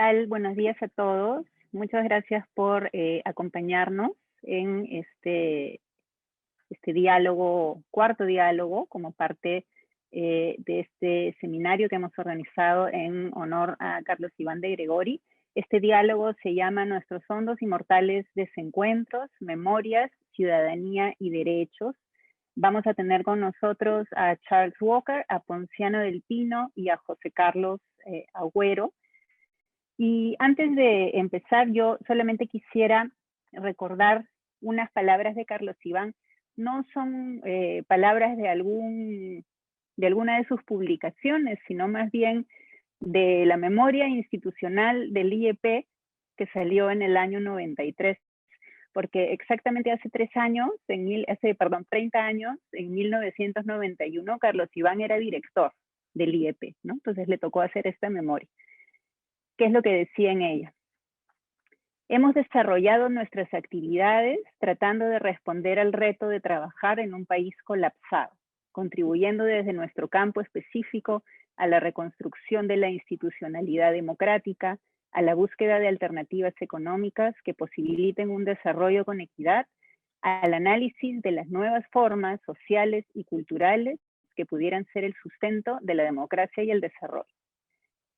tal? Buenos días a todos. Muchas gracias por acompañarnos en este diálogo, cuarto diálogo, como parte de este seminario que hemos organizado en honor a Carlos Iván de Gregori. Este diálogo se llama Nuestros hondos y mortales desencuentros, memorias, ciudadanía y derechos. Vamos a tener con nosotros a Charles Walker, a Ponciano del Pino y a José Carlos Agüero. Y antes de empezar, yo solamente quisiera recordar unas palabras de Carlos Iván. No son palabras de alguna de sus publicaciones, sino más bien de la memoria institucional del IEP que salió en el año 93. Porque exactamente hace 30 años, en 1991, Carlos Iván era director del IEP, ¿no? Entonces le tocó hacer esta memoria. ¿Qué es lo que decía en ella? Hemos desarrollado nuestras actividades tratando de responder al reto de trabajar en un país colapsado, contribuyendo desde nuestro campo específico a la reconstrucción de la institucionalidad democrática, a la búsqueda de alternativas económicas que posibiliten un desarrollo con equidad, al análisis de las nuevas formas sociales y culturales que pudieran ser el sustento de la democracia y el desarrollo.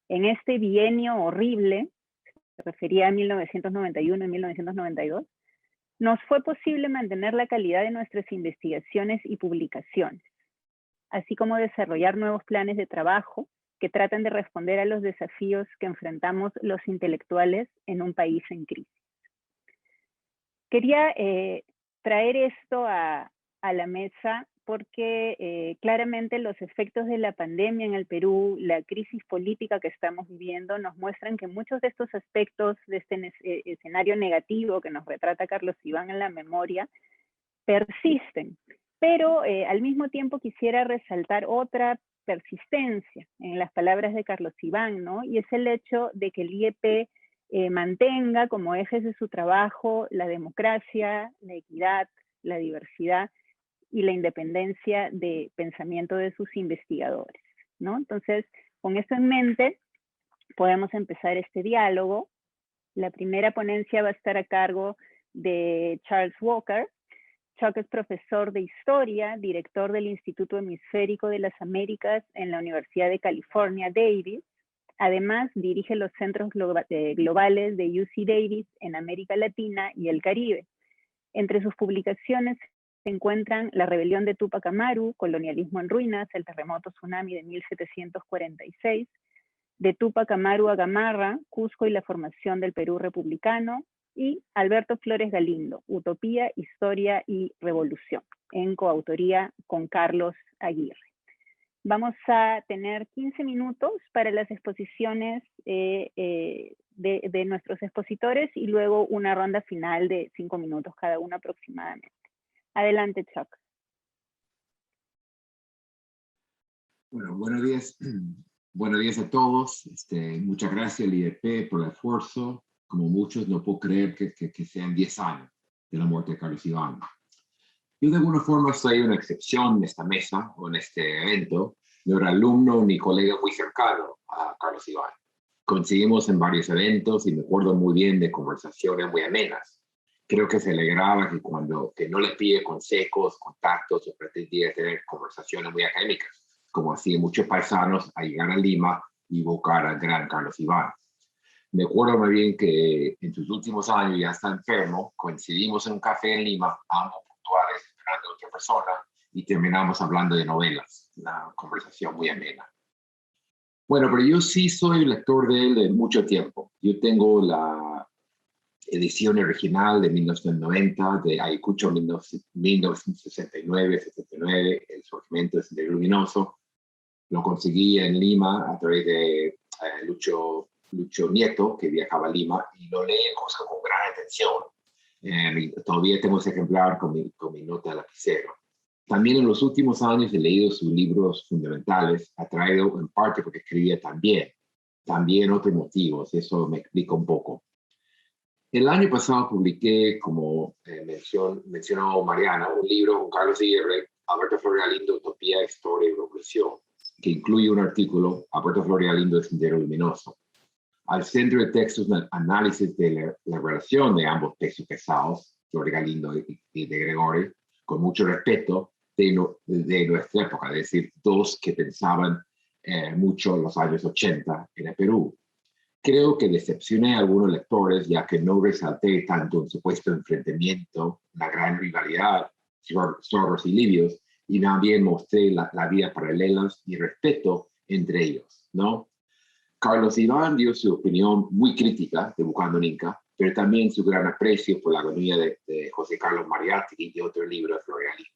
En este bienio horrible, se refería a 1991 y 1992, nos fue posible mantener la calidad de nuestras investigaciones y publicaciones, así como desarrollar nuevos planes de trabajo que tratan de responder a los desafíos que enfrentamos los intelectuales en un país en crisis. Quería traer esto a la mesa porque claramente los efectos de la pandemia en el Perú, la crisis política que estamos viviendo, nos muestran que muchos de estos aspectos de este escenario negativo que nos retrata Carlos Iván en la memoria persisten. Pero al mismo tiempo quisiera resaltar otra persistencia en las palabras de Carlos Iván, ¿no? Y es el hecho de que el IEP mantenga como ejes de su trabajo la democracia, la equidad, la diversidad y la independencia de pensamiento de sus investigadores, ¿no? Entonces, con eso en mente, podemos empezar este diálogo. La primera ponencia va a estar a cargo de Charles Walker. Chuck es profesor de Historia, director del Instituto Hemisférico de las Américas en la Universidad de California, Davis. Además, dirige los centros globales de UC Davis en América Latina y el Caribe. Entre sus publicaciones se encuentran La rebelión de Túpac Amaru, Colonialismo en ruinas, el terremoto tsunami de 1746, De Túpac Amaru a Gamarra, Cusco y la formación del Perú republicano, y Alberto Flores Galindo, Utopía, Historia y Revolución, en coautoría con Carlos Aguirre. Vamos a tener 15 minutos para las exposiciones de nuestros expositores y luego una ronda final de 5 minutos cada uno aproximadamente. Adelante, Chuck. Bueno, buenos días. Buenos días a todos. Muchas gracias al IEP por el esfuerzo. Como muchos, no puedo creer que sean 10 años de la muerte de Carlos Iván. Yo de alguna forma soy una excepción en esta mesa o en este evento. Yo era alumno, mi colega muy cercano a Carlos Iván. Coincidimos en varios eventos y me acuerdo muy bien de conversaciones muy amenas. Creo que se alegraba que no le pide consejos, contactos o pretendía tener conversaciones muy académicas, como hacían muchos paisanos a llegar a Lima y buscar al gran Carlos Iván. Me acuerdo muy bien que en sus últimos años, ya está enfermo, coincidimos en un café en Lima, ambos puntuales, esperando a otra persona, y terminamos hablando de novelas, una conversación muy amena. Bueno, pero yo sí soy lector de él de mucho tiempo. Yo tengo la edición original de 1990, de Ayacucho 1969-79, El surgimiento del Sendero Luminoso. Lo conseguí en Lima a través de Lucho Nieto, que viajaba a Lima, y lo leí con gran atención. Todavía tengo ese ejemplar con mi nota de lapicero. También en los últimos años he leído sus libros fundamentales, atraído en parte porque escribía también otros motivos, eso me explica un poco. El año pasado publiqué, como mencionó Mariana, un libro con Carlos Aguirre, Alberto Flores Galindo, Utopía, Historia y Revolución, que incluye un artículo, Alberto Flores Galindo, El Sendero Luminoso. Al centro del texto es un análisis de la relación de ambos pesos pesados, Flor de Galindo y de Gregory, con mucho respeto de nuestra época, es decir, dos que pensaban mucho en los años 80 en el Perú. Creo que decepcioné a algunos lectores, ya que no resalté tanto un supuesto enfrentamiento, una gran rivalidad, zorros y libios, y también mostré la vida paralelas y respeto entre ellos, ¿no? Carlos Iván dio su opinión muy crítica de Buscando un Inca, pero también su gran aprecio por la agonía de José Carlos Mariátegui y de otro libro de Flor Galindo.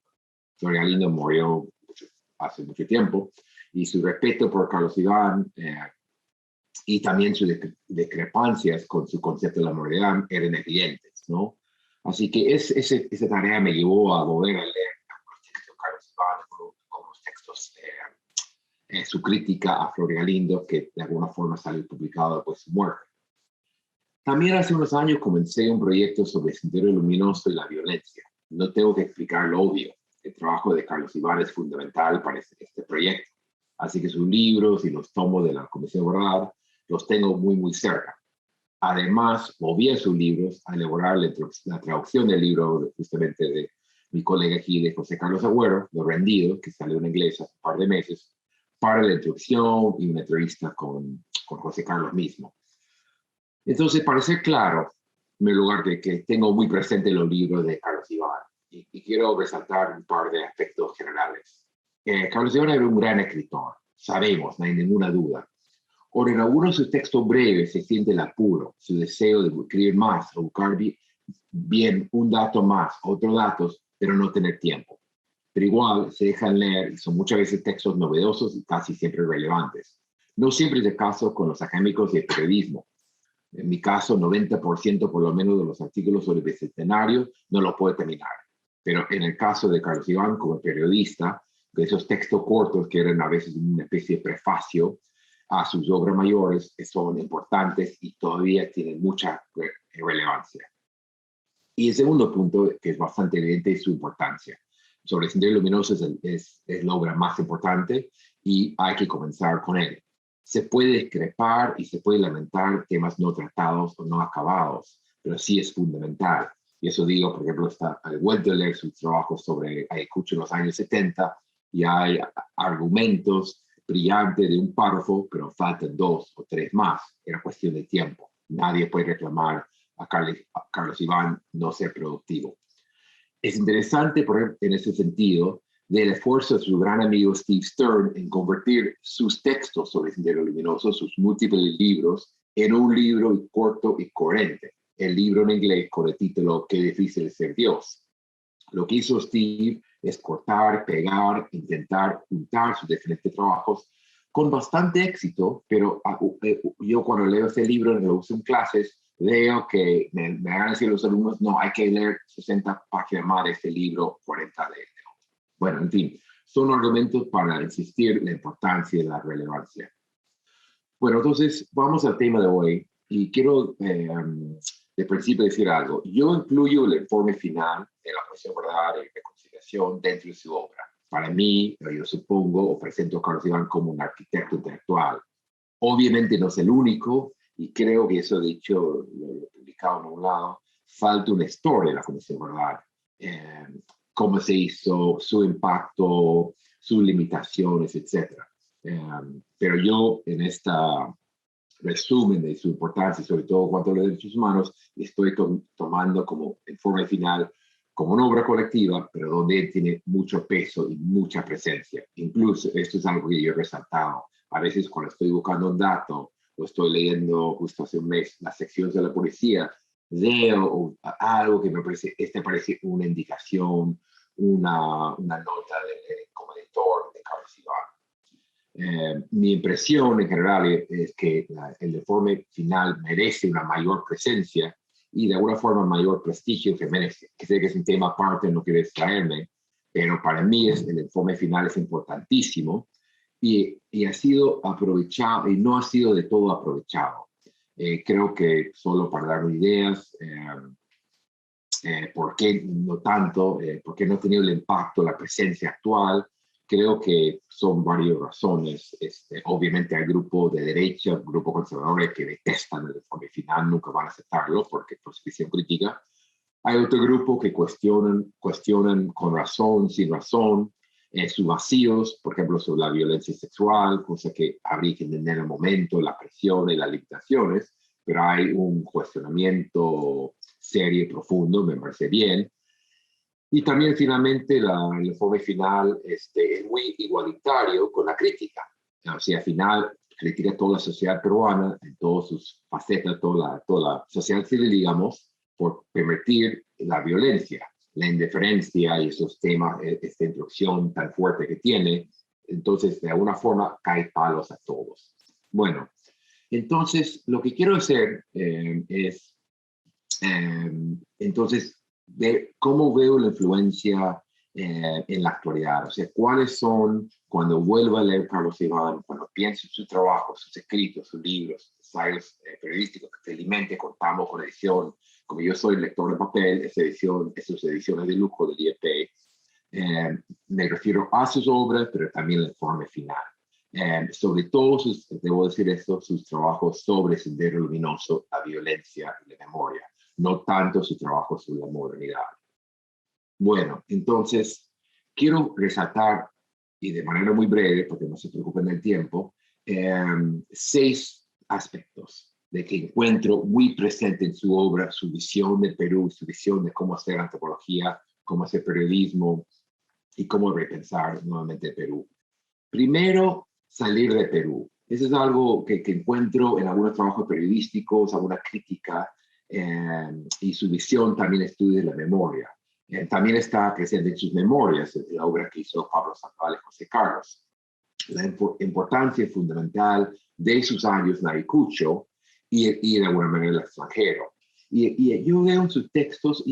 Flor Galindo murió hace mucho tiempo, y su respeto por Carlos Iván y también sus discrepancias con su concepto de la moralidad eran evidentes, ¿no? Así que esa tarea me llevó a volver a leer los textos de Carlos Iván, como los textos, su crítica a Flor Galindo, que de alguna forma salió publicado después de su muerte. También hace unos años comencé un proyecto sobre el Sendero Luminoso y la violencia. No tengo que explicar lo obvio. El trabajo de Carlos Iván es fundamental para este proyecto. Así que sus libros y los tomos de la Comisión Verdad los tengo muy, muy cerca. Además, moví a sus libros a elaborar la traducción del libro justamente de mi colega aquí, de José Carlos Agüero, Lo Rendido, que salió en inglés hace un par de meses, para la introducción y una entrevista con José Carlos mismo. Entonces, para ser claro, en lugar de que tengo muy presente los libros de Carlos Iván, y quiero resaltar un par de aspectos generales. Carlos Iván era un gran escritor, sabemos, no hay ninguna duda. Ahora, en algunos de sus textos breves se siente el apuro, su deseo de escribir más, o buscar bien un dato más, otros datos, pero no tener tiempo. Pero igual se dejan leer y son muchas veces textos novedosos y casi siempre relevantes. No siempre es el caso con los académicos y el periodismo. En mi caso, 90% por lo menos de los artículos sobre el bicentenario no lo puedo terminar. Pero en el caso de Carlos Iván, como periodista, de esos textos cortos que eran a veces una especie de prefacio a sus obras mayores, que son importantes y todavía tienen mucha relevancia. Y el segundo punto, que es bastante evidente, es su importancia. Sobre el Sendero Luminoso es la obra más importante y hay que comenzar con él. Se puede discrepar y se puede lamentar temas no tratados o no acabados, pero sí es fundamental. Y eso digo, por ejemplo, al vuelto a leer sus trabajos sobre Ayacucho en los años 70 y hay argumentos brillantes de un párrafo, pero faltan 2 o 3 más. Era cuestión de tiempo. Nadie puede reclamar a Carlos Iván no ser productivo. Es interesante, por ejemplo, en ese sentido, del esfuerzo de su gran amigo Steve Stern en convertir sus textos sobre el Sendero Luminoso, sus múltiples libros, en un libro corto y coherente. El libro en inglés con el título Qué difícil es ser Dios. Lo que hizo Steve es cortar, pegar, intentar juntar sus diferentes trabajos con bastante éxito, pero yo cuando leo ese libro, lo uso en clases, veo que me van a decir los alumnos, no, hay que leer 60 páginas más de este libro, 40 de este. Bueno, en fin, son argumentos para insistir en la importancia y la relevancia. Bueno, entonces vamos al tema de hoy y quiero de principio decir algo. Yo incluyo el informe final de la Comisión Verdad y Reconciliación dentro de su obra. Para mí, yo supongo o presento a Carlos Iván como un arquitecto intelectual. Obviamente no es el único, y creo que eso, dicho, lo he publicado en un lado, falta una historia de la Comisión Verdad. Cómo se hizo, su impacto, sus limitaciones, etc. Pero yo, en esta resumen de su importancia, sobre todo cuanto a los derechos humanos, estoy tomando como informe final como una obra colectiva, pero donde él tiene mucho peso y mucha presencia. Incluso, esto es algo que yo he resaltado. A veces cuando estoy buscando un dato o estoy leyendo justo hace un mes las secciones de la policía, leo algo que me parece, parece una indicación, una nota como editor de Carlos Iván. Mi impresión en general es que el informe final merece una mayor presencia y de alguna forma mayor prestigio que merece. Que sé que es un tema aparte, no quiero distraerme, pero para mí el informe final es importantísimo y ha sido aprovechado y no ha sido de todo aprovechado. Creo que solo para dar ideas, ¿por qué no tanto? ¿Por qué no ha tenido el impacto, la presencia actual? creo que son varias razones. Obviamente hay grupos de derecha, grupos conservadores que detestan el informe final, nunca van a aceptarlo porque por su visión crítica. Hay otro grupo que cuestionan con razón, sin razón, sus vacíos, por ejemplo, sobre la violencia sexual, cosa que habría que entender en el momento, la presión y las limitaciones, pero hay un cuestionamiento serio y profundo, me parece bien. Y también finalmente el informe final es muy igualitario con la crítica. O sea, al final critica toda la sociedad peruana en todas sus facetas, toda la sociedad civil, digamos, por permitir la violencia, la indiferencia y esos temas, esta introducción tan fuerte que tiene. Entonces, de alguna forma, cae palos a todos. Bueno, entonces, lo que quiero hacer es, entonces, ver cómo veo la influencia en la actualidad. O sea, cuáles son, cuando vuelvo a leer Carlos Iván, cuando pienso en su trabajo, sus escritos, sus libros, ensayos periodísticos que felizmente contamos con edición. Como yo soy lector de papel, esas ediciones de lujo del IEP, me refiero a sus obras, pero también al informe final. Sobre todo, debo decir esto, sus trabajos sobre Sendero Luminoso, la violencia y la memoria, no tanto su trabajo sobre la modernidad. Bueno, entonces, quiero resaltar, y de manera muy breve, porque no se preocupen del tiempo, 6 aspectos de que encuentro muy presente en su obra, su visión del Perú, su visión de cómo hacer antropología, cómo hacer periodismo y cómo repensar nuevamente el Perú. Primero, salir de Perú. Eso es algo que encuentro en algunos trabajos periodísticos, alguna crítica, y su visión también estudia la memoria. También está presente en sus memorias, en la obra que hizo Pablo Sandoval y José Carlos. La importancia fundamental de sus años en Ayacucho y de alguna manera el extranjero. Y yo veo en sus textos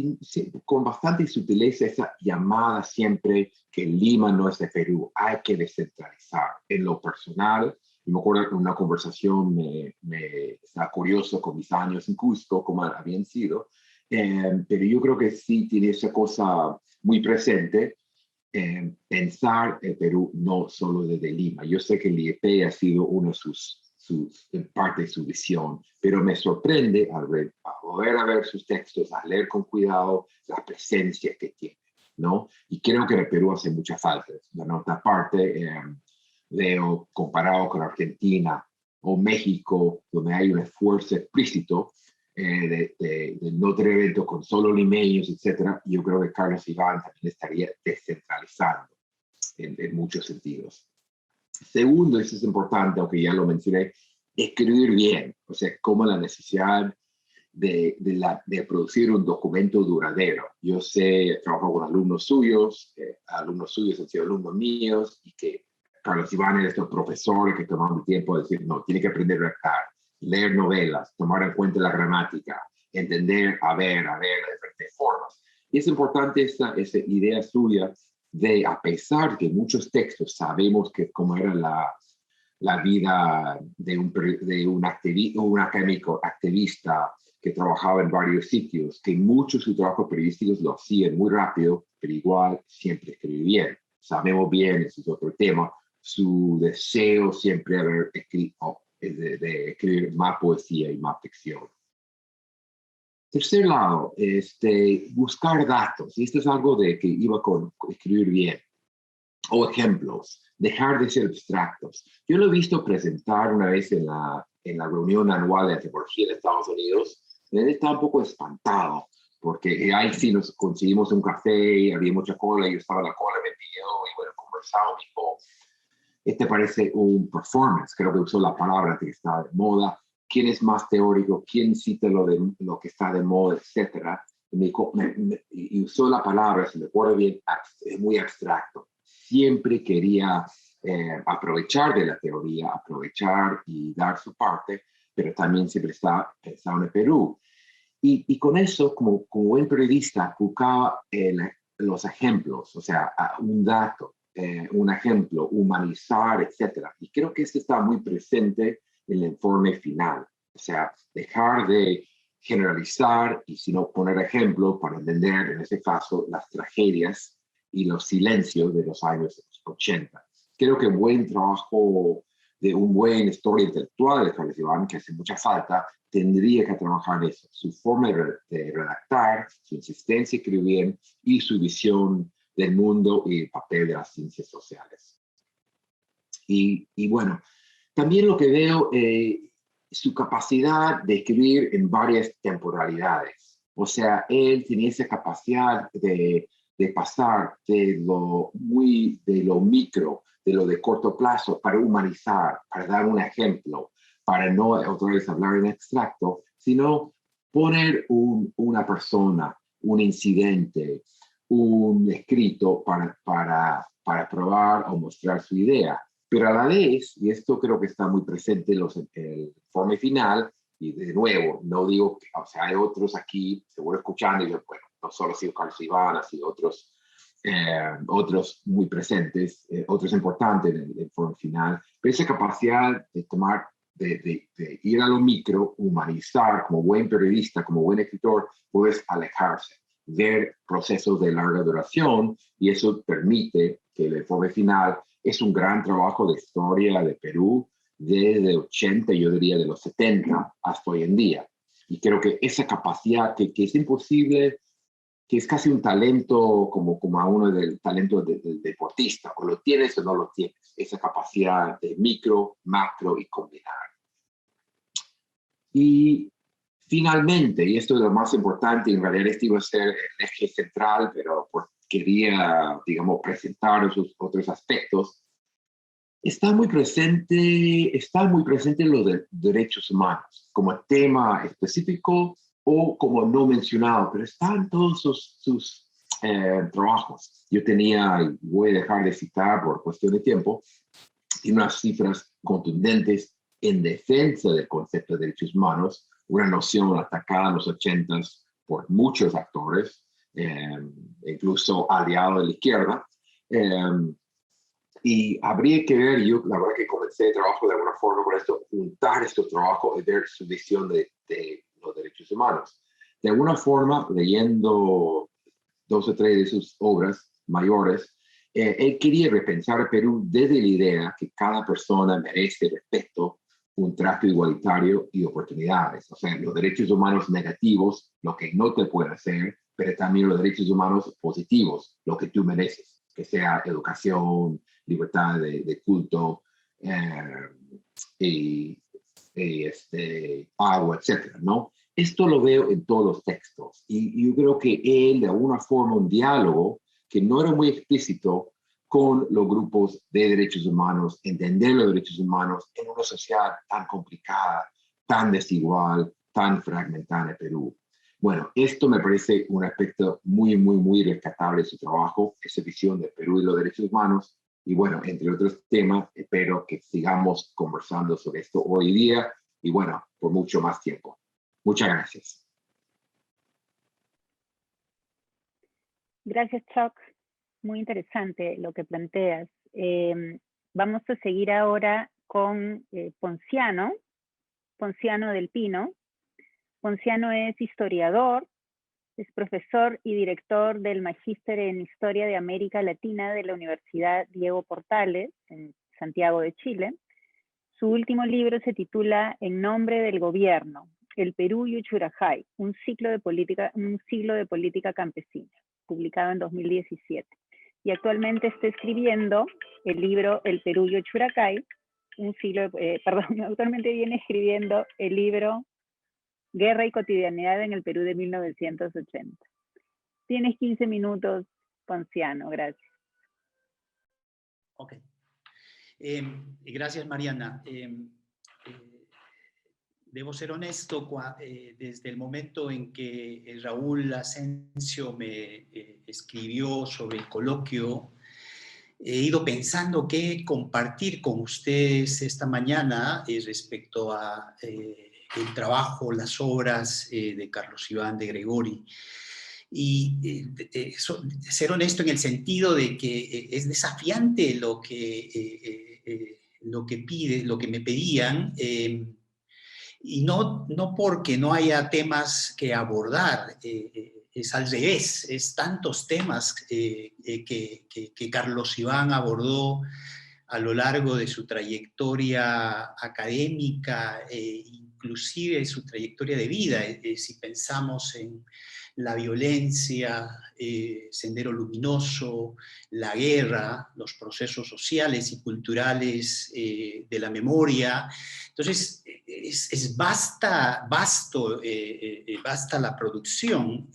con bastante sutileza esa llamada siempre que Lima no es de Perú, hay que descentralizar. En lo personal, y me acuerdo que en una conversación me estaba curioso con mis años en Cusco, cómo habían sido, pero yo creo que sí tiene esa cosa muy presente, pensar el Perú no solo desde Lima. Yo sé que el IEP ha sido uno de sus parte de su visión, pero me sorprende al volver a ver sus textos, a leer con cuidado la presencia que tiene, ¿no? Y creo que en el Perú hace mucha falta. La otra parte, veo comparado con Argentina o México, donde hay un esfuerzo explícito de no tener eventos con solo limeños, etcétera. Yo creo que Carlos Iván también estaría descentralizando en muchos sentidos. Segundo, eso es importante, aunque ya lo mencioné, escribir bien, o sea, como la necesidad de producir un documento duradero. Yo sé, trabajo con alumnos suyos han sido alumnos míos, y que Carlos Iván es estos profesores que toman el tiempo de decir, no, tiene que aprender a redactar, leer novelas, tomar en cuenta la gramática, entender, a ver, de diferentes formas. Y es importante esa idea suya de, a pesar que muchos textos sabemos que cómo era la vida de un académico activista que trabajaba en varios sitios, que muchos de sus trabajos periodísticos lo hacían muy rápido, pero igual siempre escribía bien. Sabemos bien, ese es otro tema, su deseo siempre haber escrito, de escribir más poesía y más ficción. Tercer lado, buscar datos. Y esto es algo de que iba con escribir bien. O ejemplos, dejar de ser abstractos. Yo lo he visto presentar una vez en la reunión anual de antropología de Estados Unidos. Él estaba un poco espantado, porque ahí sí nos conseguimos un café, había mucha cola, yo estaba en la cola, me pidió, y bueno, conversamos, dijo, parece un performance, creo que usó la palabra que está de moda, quién es más teórico, quién cita lo que está de moda, etcétera. Y me dijo, y usó la palabra, si me acuerdo bien, es muy abstracto. Siempre quería aprovechar de la teoría, aprovechar y dar su parte, pero también siempre está pensando en Perú. Y con eso, como buen periodista, buscaba los ejemplos, o sea, un dato, un ejemplo, humanizar, etcétera. Y creo que esto está muy presente en el informe final. O sea, dejar de generalizar y sino poner ejemplos para entender, en este caso, las tragedias y los silencios de los años 80. Creo que buen trabajo de un buen historia intelectual de Carlos Iván, que hace mucha falta, tendría que trabajar eso, su forma de redactar, su insistencia en escribir bien y su visión del mundo y el papel de las ciencias sociales. Y bueno, también lo que veo es su capacidad de escribir en varias temporalidades. O sea, él tiene esa capacidad de pasar de lo micro, de lo de corto plazo, para humanizar, para dar un ejemplo, para no otra vez hablar en abstracto, sino poner una persona, un incidente, un escrito para probar o mostrar su idea. Pero a la vez, y esto creo que está muy presente en el informe final, y de nuevo, no digo que, o sea, hay otros aquí, seguro escuchando, y yo, bueno, no solo ha sido Carlos Iván, ha sido otros muy presentes, otros importantes en el informe final, pero esa capacidad de tomar, de ir a lo micro, humanizar, como buen periodista, como buen escritor, puedes alejarse, ver procesos de larga duración, y eso permite que el informe final es un gran trabajo de historia de Perú desde 80, yo diría de los 70 hasta hoy en día. Y creo que esa capacidad que es imposible, que es casi un talento como a uno del talento del deportista, o lo tienes o no lo tienes, esa capacidad de micro, macro y combinar. Y finalmente, y esto es lo más importante, en realidad este iba a ser el eje central, pero quería, digamos, presentar esos otros aspectos. Está muy presente lo de derechos humanos como tema específico o como no mencionado, pero están todos sus trabajos. Yo tenía, y voy a dejar de citar por cuestión de tiempo, tiene unas cifras contundentes en defensa del concepto de derechos humanos, una noción atacada en los 80s por muchos actores, incluso aliados de la izquierda. Y habría que ver, yo la verdad que comencé el trabajo de alguna forma con esto, juntar estos trabajos y ver su visión de los derechos humanos. De alguna forma, leyendo 2 o 3 de sus obras mayores, él quería repensar a Perú desde la idea que cada persona merece respeto, un trato igualitario y oportunidades. O sea, los derechos humanos negativos, lo que no te pueden hacer, pero también los derechos humanos positivos, lo que tú mereces, que sea educación, libertad de culto, y agua, etcétera, ¿no? Esto lo veo en todos los textos y yo creo que él, de alguna forma, un diálogo que no era muy explícito con los grupos de derechos humanos, entender los derechos humanos en una sociedad tan complicada, tan desigual, tan fragmentada en Perú. Bueno, esto me parece un aspecto muy, muy, muy rescatable de su trabajo, esa visión de Perú y los derechos humanos. Y bueno, entre otros temas, espero que sigamos conversando sobre esto hoy día y bueno, por mucho más tiempo. Muchas gracias. Gracias, Chuck. Muy interesante lo que planteas. Vamos a seguir ahora con Ponciano del Pino. Ponciano es historiador, es profesor y director del Magíster en Historia de América Latina de la Universidad Diego Portales, en Santiago de Chile. Su último libro se titula En nombre del gobierno, El Perú y Uchurajay, un siglo de política campesina, publicado en 2017. Y actualmente está escribiendo el libro El Perú y Uchurajay, actualmente viene escribiendo el libro Guerra y cotidianidad en el Perú de 1980. Tienes 15 minutos, Ponciano, gracias. Ok. Gracias, Mariana. Debo ser honesto, desde el momento en que Raúl Asensio me escribió sobre el coloquio, he ido pensando qué compartir con ustedes esta mañana respecto a el trabajo, las obras de Carlos Iván de Gregori. Y ser honesto en el sentido de que es desafiante lo que me pedían, y no porque no haya temas que abordar es al revés, es tantos temas que Carlos Iván abordó a lo largo de su trayectoria académica, inclusive su trayectoria de vida. Si pensamos en la violencia, Sendero Luminoso, la guerra, los procesos sociales y culturales de la memoria. Entonces, es basta la producción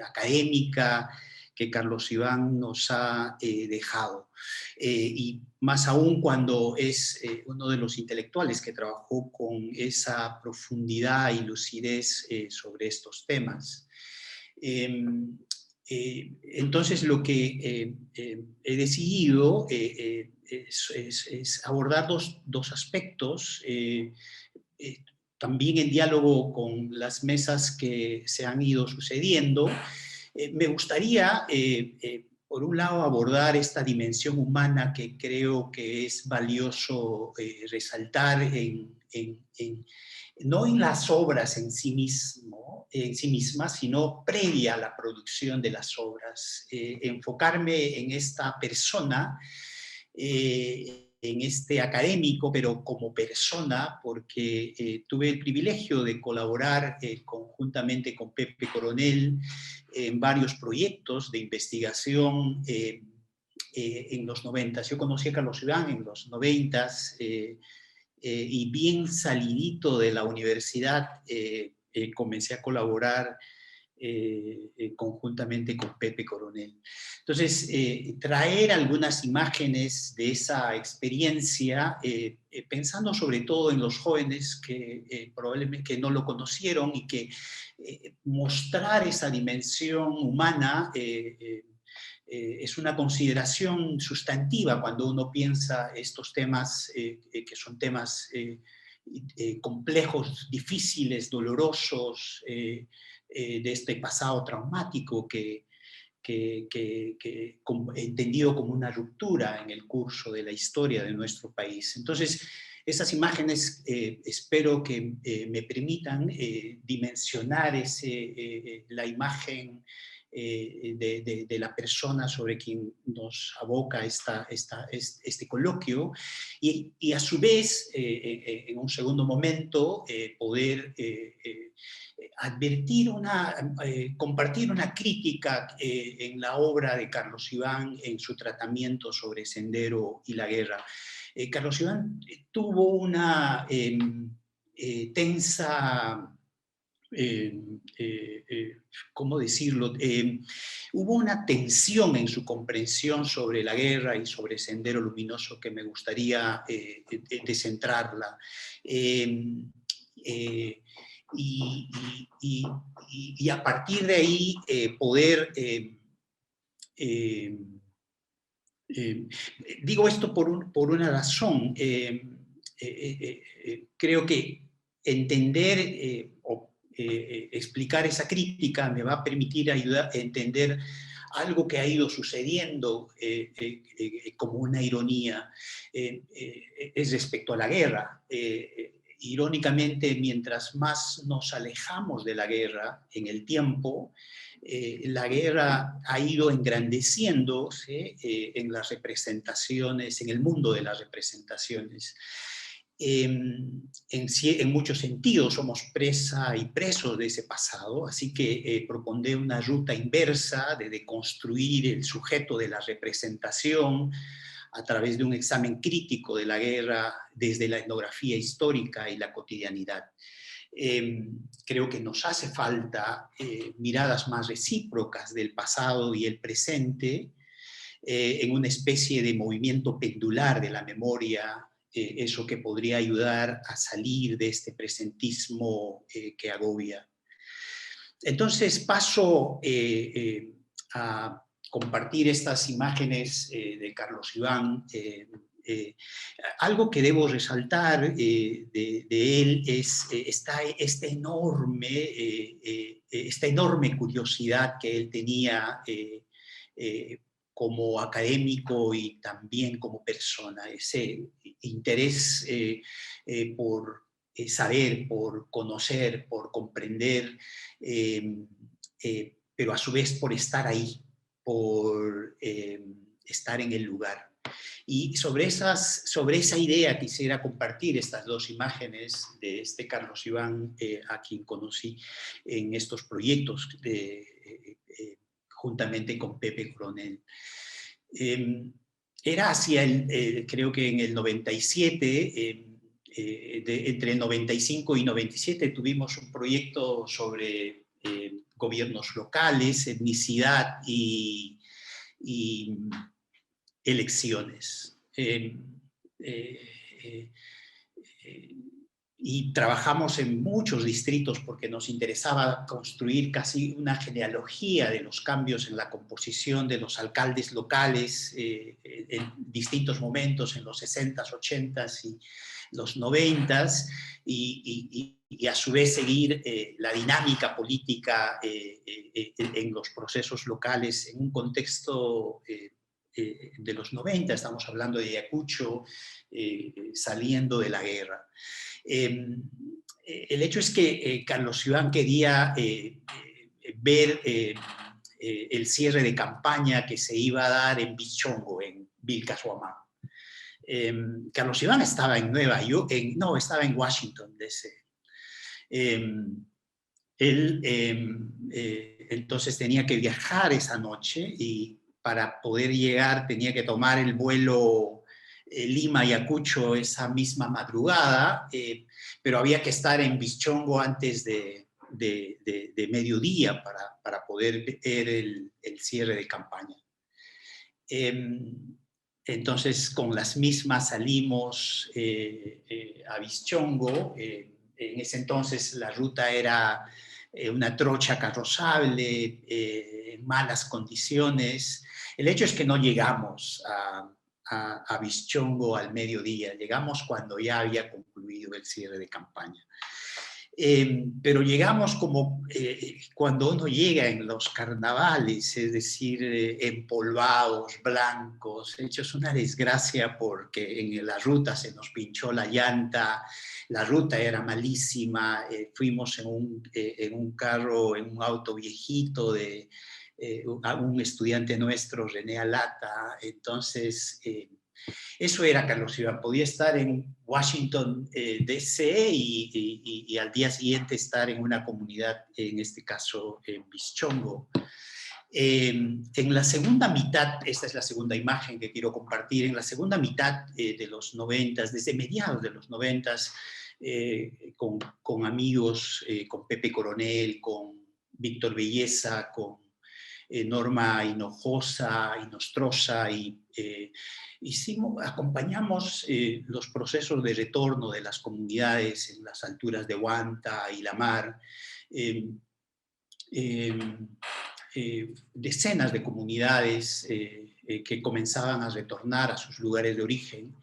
académica que Carlos Iván nos ha dejado. Y más aún cuando es uno de los intelectuales que trabajó con esa profundidad y lucidez sobre estos temas. Entonces lo que he decidido es abordar dos aspectos, también en diálogo con las mesas que se han ido sucediendo. Me gustaría, por un lado, abordar esta dimensión humana que creo que es valioso resaltar no en las obras en sí mismas, sino previa a la producción de las obras. Enfocarme en esta persona, en este académico, pero como persona, porque tuve el privilegio de colaborar conjuntamente con Pepe Coronel en varios proyectos de investigación en los 90. Yo conocí a Carlos Iván en los 90 y bien salidito de la universidad comencé a colaborar conjuntamente con Pepe Coronel. Entonces, traer algunas imágenes de esa experiencia, pensando sobre todo en los jóvenes que probablemente que no lo conocieron y que mostrar esa dimensión humana es una consideración sustantiva cuando uno piensa estos temas que son temas complejos, difíciles, dolorosos, de este pasado traumático entendido como una ruptura en el curso de la historia de nuestro país. Entonces, esas imágenes espero que me permitan dimensionar la imagen de la persona sobre quien nos aboca este coloquio y a su vez, en un segundo momento, poder compartir una crítica en la obra de Carlos Iván en su tratamiento sobre Sendero y la guerra. Carlos Iván tuvo una tensa... ¿cómo decirlo? Hubo una tensión en su comprensión sobre la guerra y sobre Sendero Luminoso que me gustaría descentrarla. Y a partir de ahí poder... digo esto por una razón. Creo que entender o explicar esa crítica me va a permitir ayudar a entender algo que ha ido sucediendo como una ironía es respecto a la guerra. Irónicamente, mientras más nos alejamos de la guerra en el tiempo, la guerra ha ido engrandeciéndose en las representaciones, en el mundo de las representaciones. En muchos sentidos somos presa y presos de ese pasado, así que propondré una ruta inversa de deconstruir el sujeto de la representación a través de un examen crítico de la guerra desde la etnografía histórica y la cotidianidad. Creo que nos hace falta miradas más recíprocas del pasado y el presente en una especie de movimiento pendular de la memoria, eso que podría ayudar a salir de este presentismo que agobia. Entonces paso a compartir estas imágenes de Carlos Iván. Algo que debo resaltar de él es esta enorme curiosidad que él tenía como académico y también como persona, ese interés por saber, por conocer, por comprender pero a su vez por estar ahí, por estar en el lugar. Y sobre esa idea quisiera compartir estas dos imágenes de este Carlos Iván, a quien conocí en estos proyectos juntamente con Pepe Coronel. Era hacia creo que en el 97, entre el 95 y 97 tuvimos un proyecto sobre gobiernos locales, etnicidad y elecciones. Y trabajamos en muchos distritos porque nos interesaba construir casi una genealogía de los cambios en la composición de los alcaldes locales en distintos momentos, en los 60s, 80s y los 90s, y a su vez seguir la dinámica política en los procesos locales en un contexto de los 90, estamos hablando de Ayacucho saliendo de la guerra. El hecho es que Carlos Iván quería ver el cierre de campaña que se iba a dar en Bichongo, en Vilcashuamán. Carlos Iván estaba en Nueva York, estaba en Washington, D.C. Él entonces tenía que viajar esa noche y para poder llegar tenía que tomar el vuelo Lima-Ayacucho esa misma madrugada, pero había que estar en Bichongo antes de mediodía para poder ver el cierre de campaña. Entonces, con las mismas salimos a Bichongo. En ese entonces la ruta era una trocha carrozable, en malas condiciones. El hecho es que no llegamos a Bichongo al mediodía, llegamos cuando ya había concluido el cierre de campaña. Pero llegamos como cuando uno llega en los carnavales, es decir, empolvados, blancos, hechos una desgracia porque en la ruta se nos pinchó la llanta, la ruta era malísima, fuimos en un carro, en un auto viejito de un estudiante nuestro, René Alata. Entonces eso era Carlos Iván, podía estar en Washington, D.C. y al día siguiente estar en una comunidad, en este caso en Bichongo. En la segunda mitad, esta es la segunda imagen que quiero compartir, en la segunda mitad de los 90, desde mediados de los 90, con amigos, con Pepe Coronel, con Víctor Belleza, con Norma Hinojosa, Inostroza, y acompañamos los procesos de retorno de las comunidades en las alturas de Huanta y La Mar. Decenas de comunidades que comenzaban a retornar a sus lugares de origen.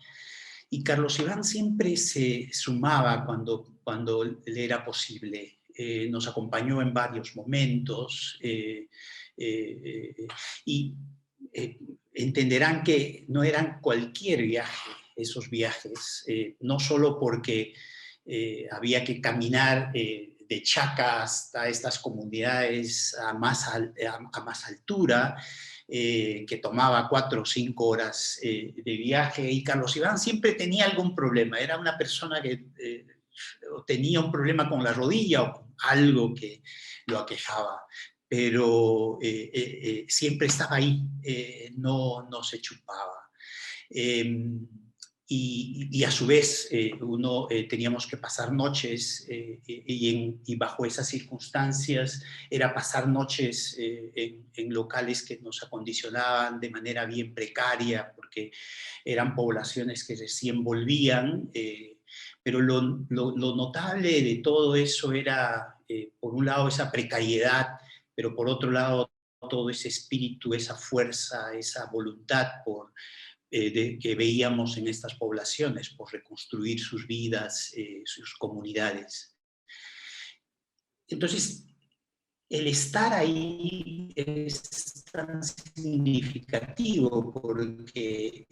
Y Carlos Iván siempre se sumaba cuando le era posible. Nos acompañó en varios momentos y entenderán que no eran cualquier viaje, esos viajes, no solo porque había que caminar de Chaca hasta estas comunidades a más altura, que tomaba 4 o 5 horas de viaje, y Carlos Iván siempre tenía algún problema, era una persona que tenía un problema con la rodilla o con algo que lo aquejaba, pero siempre estaba ahí, no se chupaba. Y a su vez teníamos que pasar noches y bajo esas circunstancias era pasar noches en locales que nos acondicionaban de manera bien precaria porque eran poblaciones que recién volvían, pero lo notable de todo eso era por un lado esa precariedad, pero por otro lado todo ese espíritu, esa fuerza, esa voluntad que veíamos en estas poblaciones por reconstruir sus vidas, sus comunidades. Entonces, el estar ahí es tan significativo porque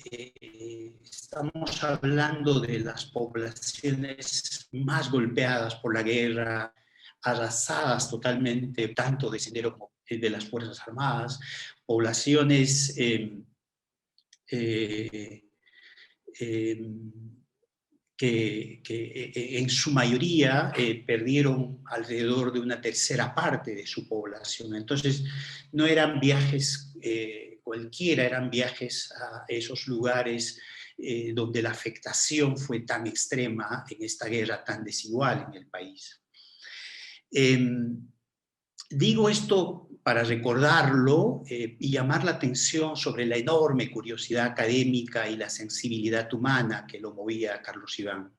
estamos hablando de las poblaciones más golpeadas por la guerra, arrasadas totalmente, tanto de Sendero como de las Fuerzas Armadas, poblaciones que en su mayoría perdieron alrededor de una tercera parte de su población. Entonces, no eran viajes cualquiera, eran viajes a esos lugares donde la afectación fue tan extrema en esta guerra tan desigual en el país. Digo esto para recordarlo y llamar la atención sobre la enorme curiosidad académica y la sensibilidad humana que lo movía a Carlos Iván.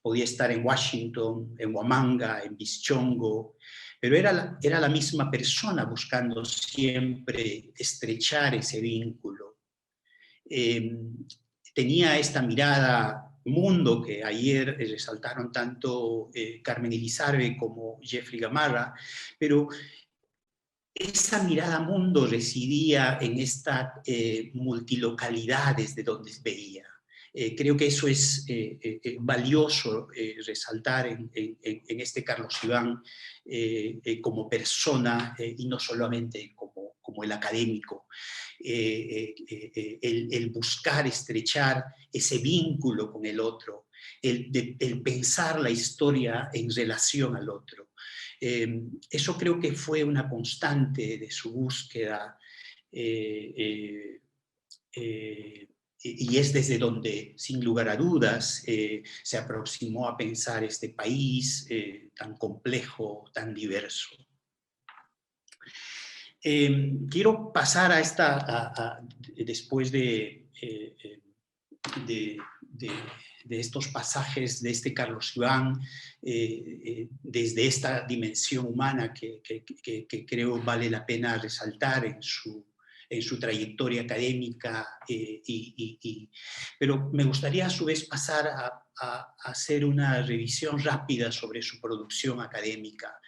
Podía estar en Washington, en Huamanga, en Bischongo, pero era la misma persona buscando siempre estrechar ese vínculo. Tenía esta mirada mundo que ayer resaltaron tanto Carmen Elizarbe como Jeffrey Gamarra, pero esa mirada mundo residía en esta multilocalidad desde donde veía. Creo que eso es valioso resaltar en este Carlos Iván como persona y no solamente como el académico. El buscar estrechar ese vínculo con el otro, el pensar la historia en relación al otro. Eso creo que fue una constante de su búsqueda y es desde donde, sin lugar a dudas, se aproximó a pensar este país tan complejo, tan diverso. Quiero pasar a esta, después de estos pasajes de este Carlos Iván, desde esta dimensión humana que creo vale la pena resaltar en su trayectoria académica, pero me gustaría a su vez pasar a hacer una revisión rápida sobre su producción académica.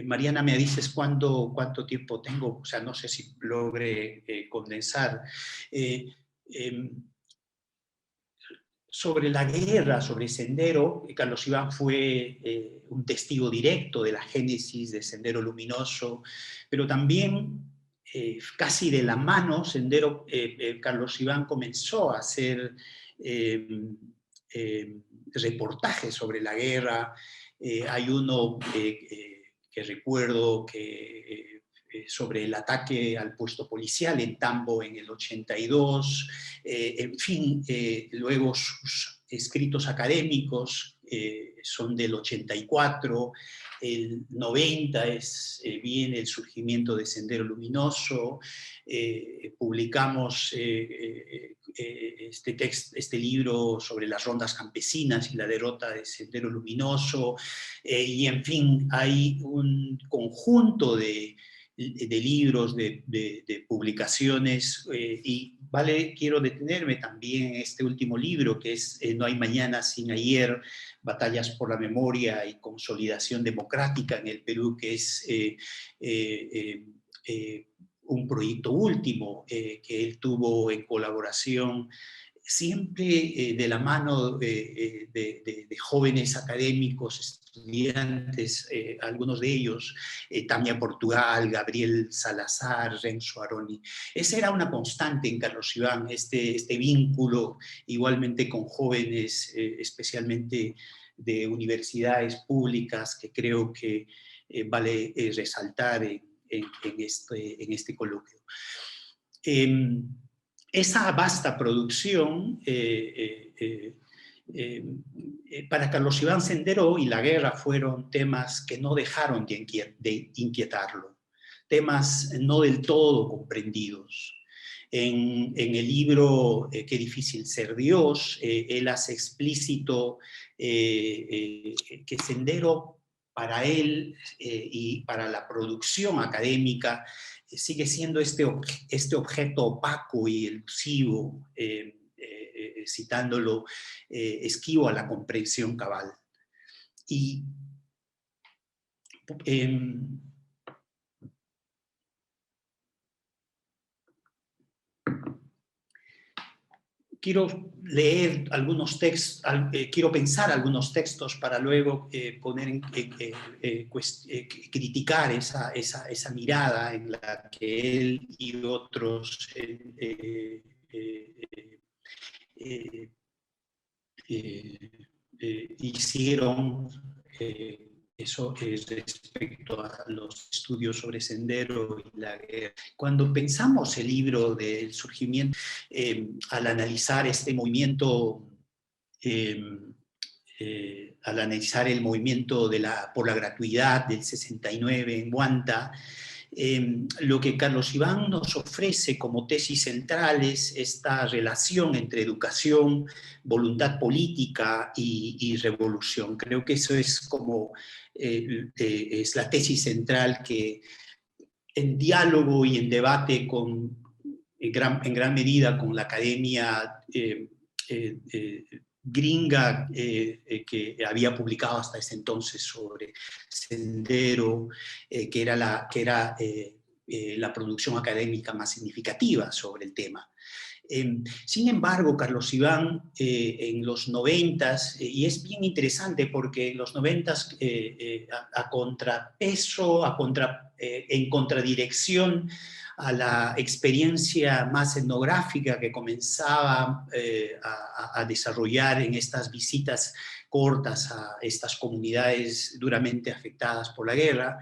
Mariana, me dices cuánto tiempo tengo, o sea, no sé si logre condensar. Sobre la guerra, sobre Sendero, Carlos Iván fue un testigo directo de la génesis de Sendero Luminoso, pero también casi de la mano, Carlos Iván comenzó a hacer reportajes sobre la guerra. Hay uno que recuerdo sobre el ataque al puesto policial en Tambo en el 82, en fin, luego sus escritos académicos son del 84, el 90 viene el surgimiento de Sendero Luminoso, publicamos este libro sobre las rondas campesinas y la derrota de Sendero Luminoso, y en fin, hay un conjunto de libros, de publicaciones, y quiero detenerme también en este último libro, que es No hay mañana sin ayer, batallas por la memoria y consolidación democrática en el Perú, que es un proyecto último que él tuvo en colaboración siempre de la mano de jóvenes académicos, estudiantes, algunos de ellos, Tamia Portugal, Gabriel Salazar, Renzo Aroni. Esa era una constante en Carlos Iván, este vínculo igualmente con jóvenes, especialmente de universidades públicas, que creo que vale resaltar en este coloquio. Esa vasta producción para Carlos Iván Sendero y la guerra fueron temas que no dejaron de inquietarlo, temas no del todo comprendidos. En el libro Qué difícil ser Dios, él hace explícito que Sendero para él y para la producción académica sigue siendo este objeto opaco y elusivo, citándolo, esquivo a la comprensión cabal. Y quiero leer algunos textos, quiero pensar algunos textos para luego criticar esa mirada en la que él y otros hicieron eso respecto a los estudios sobre Sendero y la guerra. Cuando pensamos el libro del surgimiento, al analizar este movimiento, al analizar el movimiento por la gratuidad del 69 en Huanta, lo que Carlos Iván nos ofrece como tesis central es esta relación entre educación, voluntad política y revolución. Creo que eso es como es la tesis central que en diálogo y en debate en gran medida con la academia gringa que había publicado hasta ese entonces sobre Sendero, que era la producción académica más significativa sobre el tema. Sin embargo, Carlos Iván en los 90s, y es bien interesante porque en los 90s, a contrapeso, en contradirección a la experiencia más etnográfica que comenzaba a desarrollar en estas visitas cortas a estas comunidades duramente afectadas por la guerra,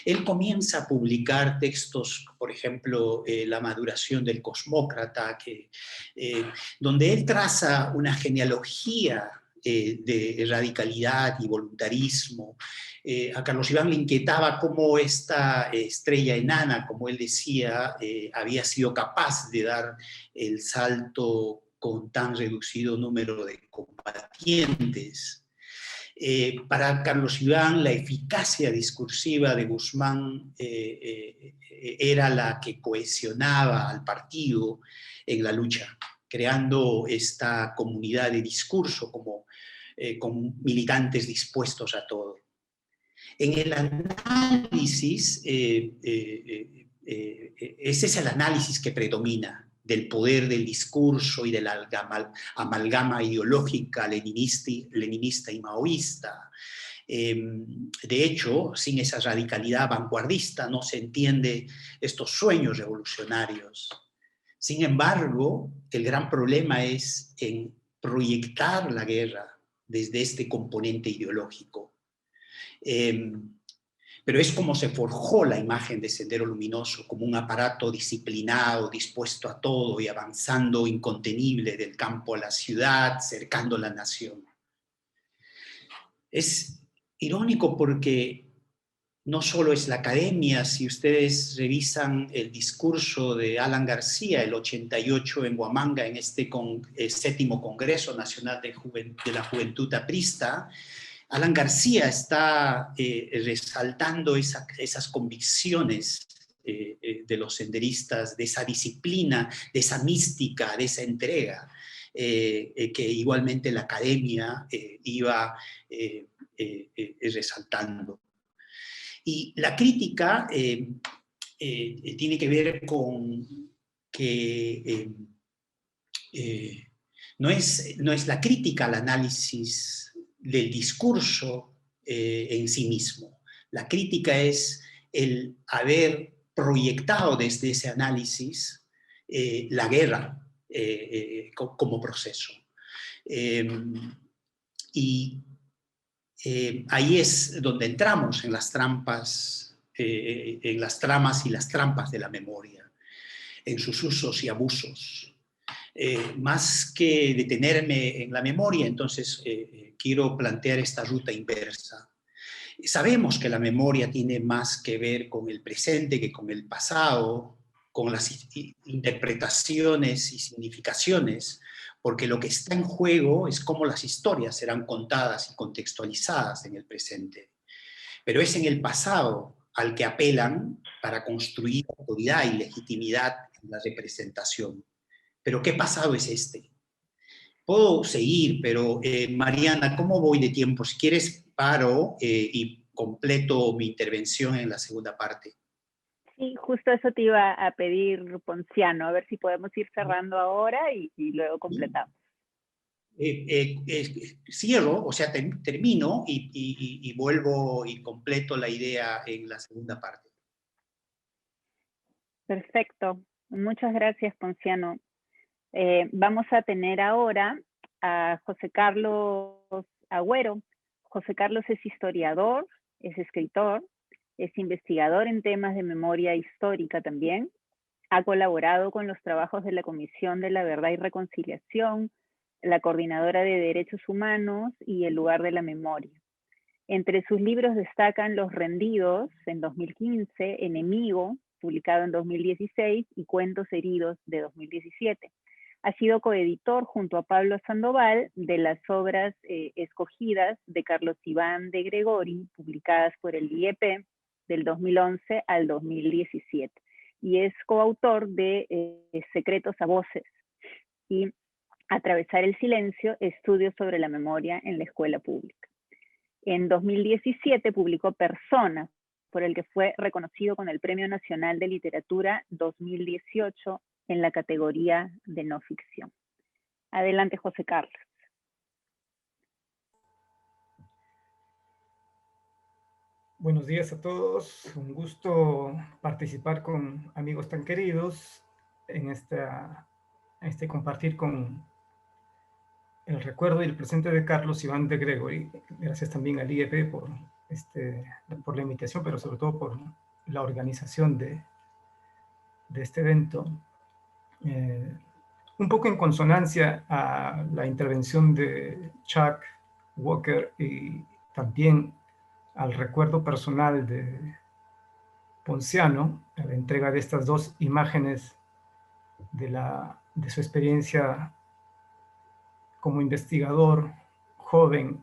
él comienza a publicar textos, por ejemplo, La maduración del cosmócrata, donde él traza una genealogía de radicalidad y voluntarismo. A Carlos Iván le inquietaba cómo esta estrella enana, como él decía, había sido capaz de dar el salto con tan reducido número de combatientes. Para Carlos Iván, la eficacia discursiva de Guzmán era la que cohesionaba al partido en la lucha, creando esta comunidad de discurso con militantes dispuestos a todo. En el análisis, ese es el análisis que predomina del poder del discurso y de la amalgama ideológica leninista y maoísta. De hecho, sin esa radicalidad vanguardista no se entiende estos sueños revolucionarios. Sin embargo, el gran problema es en proyectar la guerra desde este componente ideológico. Pero es como se forjó la imagen de Sendero Luminoso, como un aparato disciplinado, dispuesto a todo y avanzando incontenible del campo a la ciudad, cercando la nación. Es irónico porque no solo es la academia, si ustedes revisan el discurso de Alan García, el 88 en Huamanga, en este 7º Congreso Nacional de la Juventud Aprista, Alan García está resaltando esas convicciones de los senderistas, de esa disciplina, de esa mística, de esa entrega, que igualmente la academia iba resaltando. Y la crítica tiene que ver con que no es la crítica al análisis del discurso en sí mismo. La crítica es el haber proyectado desde ese análisis la guerra como proceso. Y ahí es donde entramos en las trampas, en las tramas y las trampas de la memoria, en sus usos y abusos. Más que detenerme en la memoria, entonces quiero plantear esta ruta inversa. Sabemos que la memoria tiene más que ver con el presente que con el pasado, con las interpretaciones y significaciones, porque lo que está en juego es cómo las historias serán contadas y contextualizadas en el presente. Pero es en el pasado al que apelan para construir autoridad y legitimidad en la representación. Pero ¿qué pasado es este? Puedo seguir, pero Mariana, ¿cómo voy de tiempo? Si quieres, paro y completo mi intervención en la segunda parte. Sí, justo eso te iba a pedir, Ponciano, a ver si podemos ir cerrando ahora y luego completamos. Cierro, o sea, termino y vuelvo y completo la idea en la segunda parte. Perfecto. Muchas gracias, Ponciano. Vamos a tener ahora a José Carlos Agüero. José Carlos es historiador, es escritor, es investigador en temas de memoria histórica también. Ha colaborado con los trabajos de la Comisión de la Verdad y Reconciliación, la Coordinadora de Derechos Humanos y el Lugar de la Memoria. Entre sus libros destacan Los Rendidos, en 2015, Enemigo, publicado en 2016, y Cuentos Heridos, de 2017. Ha sido coeditor junto a Pablo Sandoval de las obras escogidas de Carlos Iván de Gregori, publicadas por el IEP del 2011 al 2017. Y es coautor de Secretos a Voces y Atravesar el Silencio, estudios sobre la memoria en la escuela pública. En 2017 publicó Personas, por el que fue reconocido con el Premio Nacional de Literatura 2018 en la categoría de no ficción. Adelante, José Carlos. Buenos días a todos. Un gusto participar con amigos tan queridos en este compartir con el recuerdo y el presente de Carlos Iván de Gregori. Gracias también al IEP por la invitación, pero sobre todo por la organización de este evento. Un poco en consonancia a la intervención de Chuck Walker y también al recuerdo personal de Ponciano, a la entrega de estas dos imágenes de su experiencia como investigador joven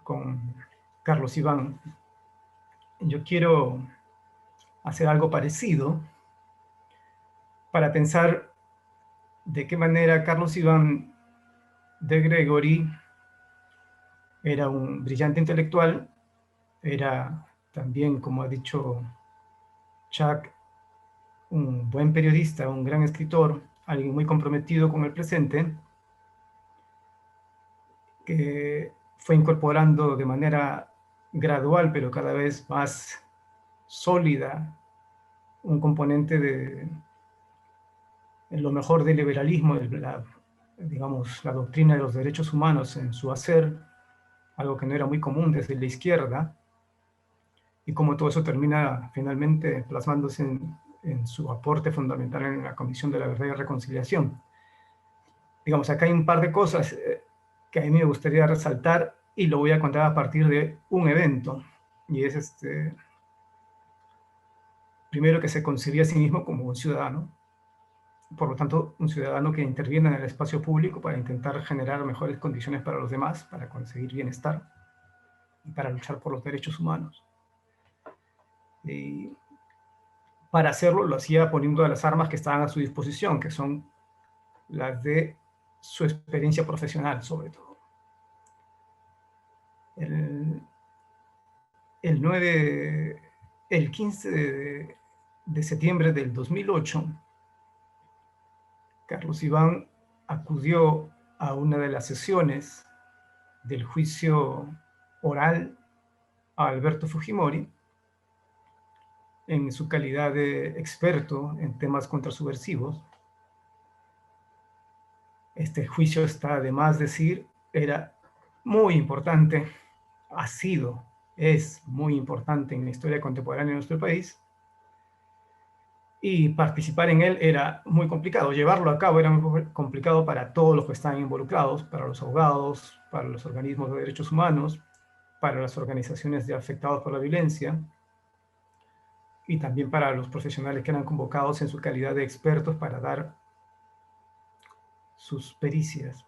con Carlos Iván. Yo quiero hacer algo parecido para pensar de qué manera Carlos Iván de Gregori era un brillante intelectual, era también, como ha dicho Chuck, un buen periodista, un gran escritor, alguien muy comprometido con el presente, que fue incorporando de manera gradual, pero cada vez más sólida, un componente de lo mejor del liberalismo, digamos, la doctrina de los derechos humanos en su hacer, algo que no era muy común desde la izquierda, y cómo todo eso termina finalmente plasmándose en su aporte fundamental en la Comisión de la Verdad y Reconciliación. Digamos, acá hay un par de cosas que a mí me gustaría resaltar y lo voy a contar a partir de un evento, y es primero que se concebía a sí mismo como un ciudadano, por lo tanto, un ciudadano que interviene en el espacio público para intentar generar mejores condiciones para los demás, para conseguir bienestar y para luchar por los derechos humanos. Y para hacerlo lo hacía poniendo las armas que estaban a su disposición, que son las de su experiencia profesional, sobre todo. El 15 de septiembre del 2008, Carlos Iván acudió a una de las sesiones del juicio oral a Alberto Fujimori en su calidad de experto en temas contrasubversivos. Este juicio, está de más decir, era muy importante, ha sido, es muy importante en la historia contemporánea de nuestro país, y participar en él era muy complicado. Llevarlo a cabo era muy complicado para todos los que estaban involucrados, para los abogados, para los organismos de derechos humanos, para las organizaciones de afectados por la violencia, y también para los profesionales que eran convocados en su calidad de expertos para dar sus pericias.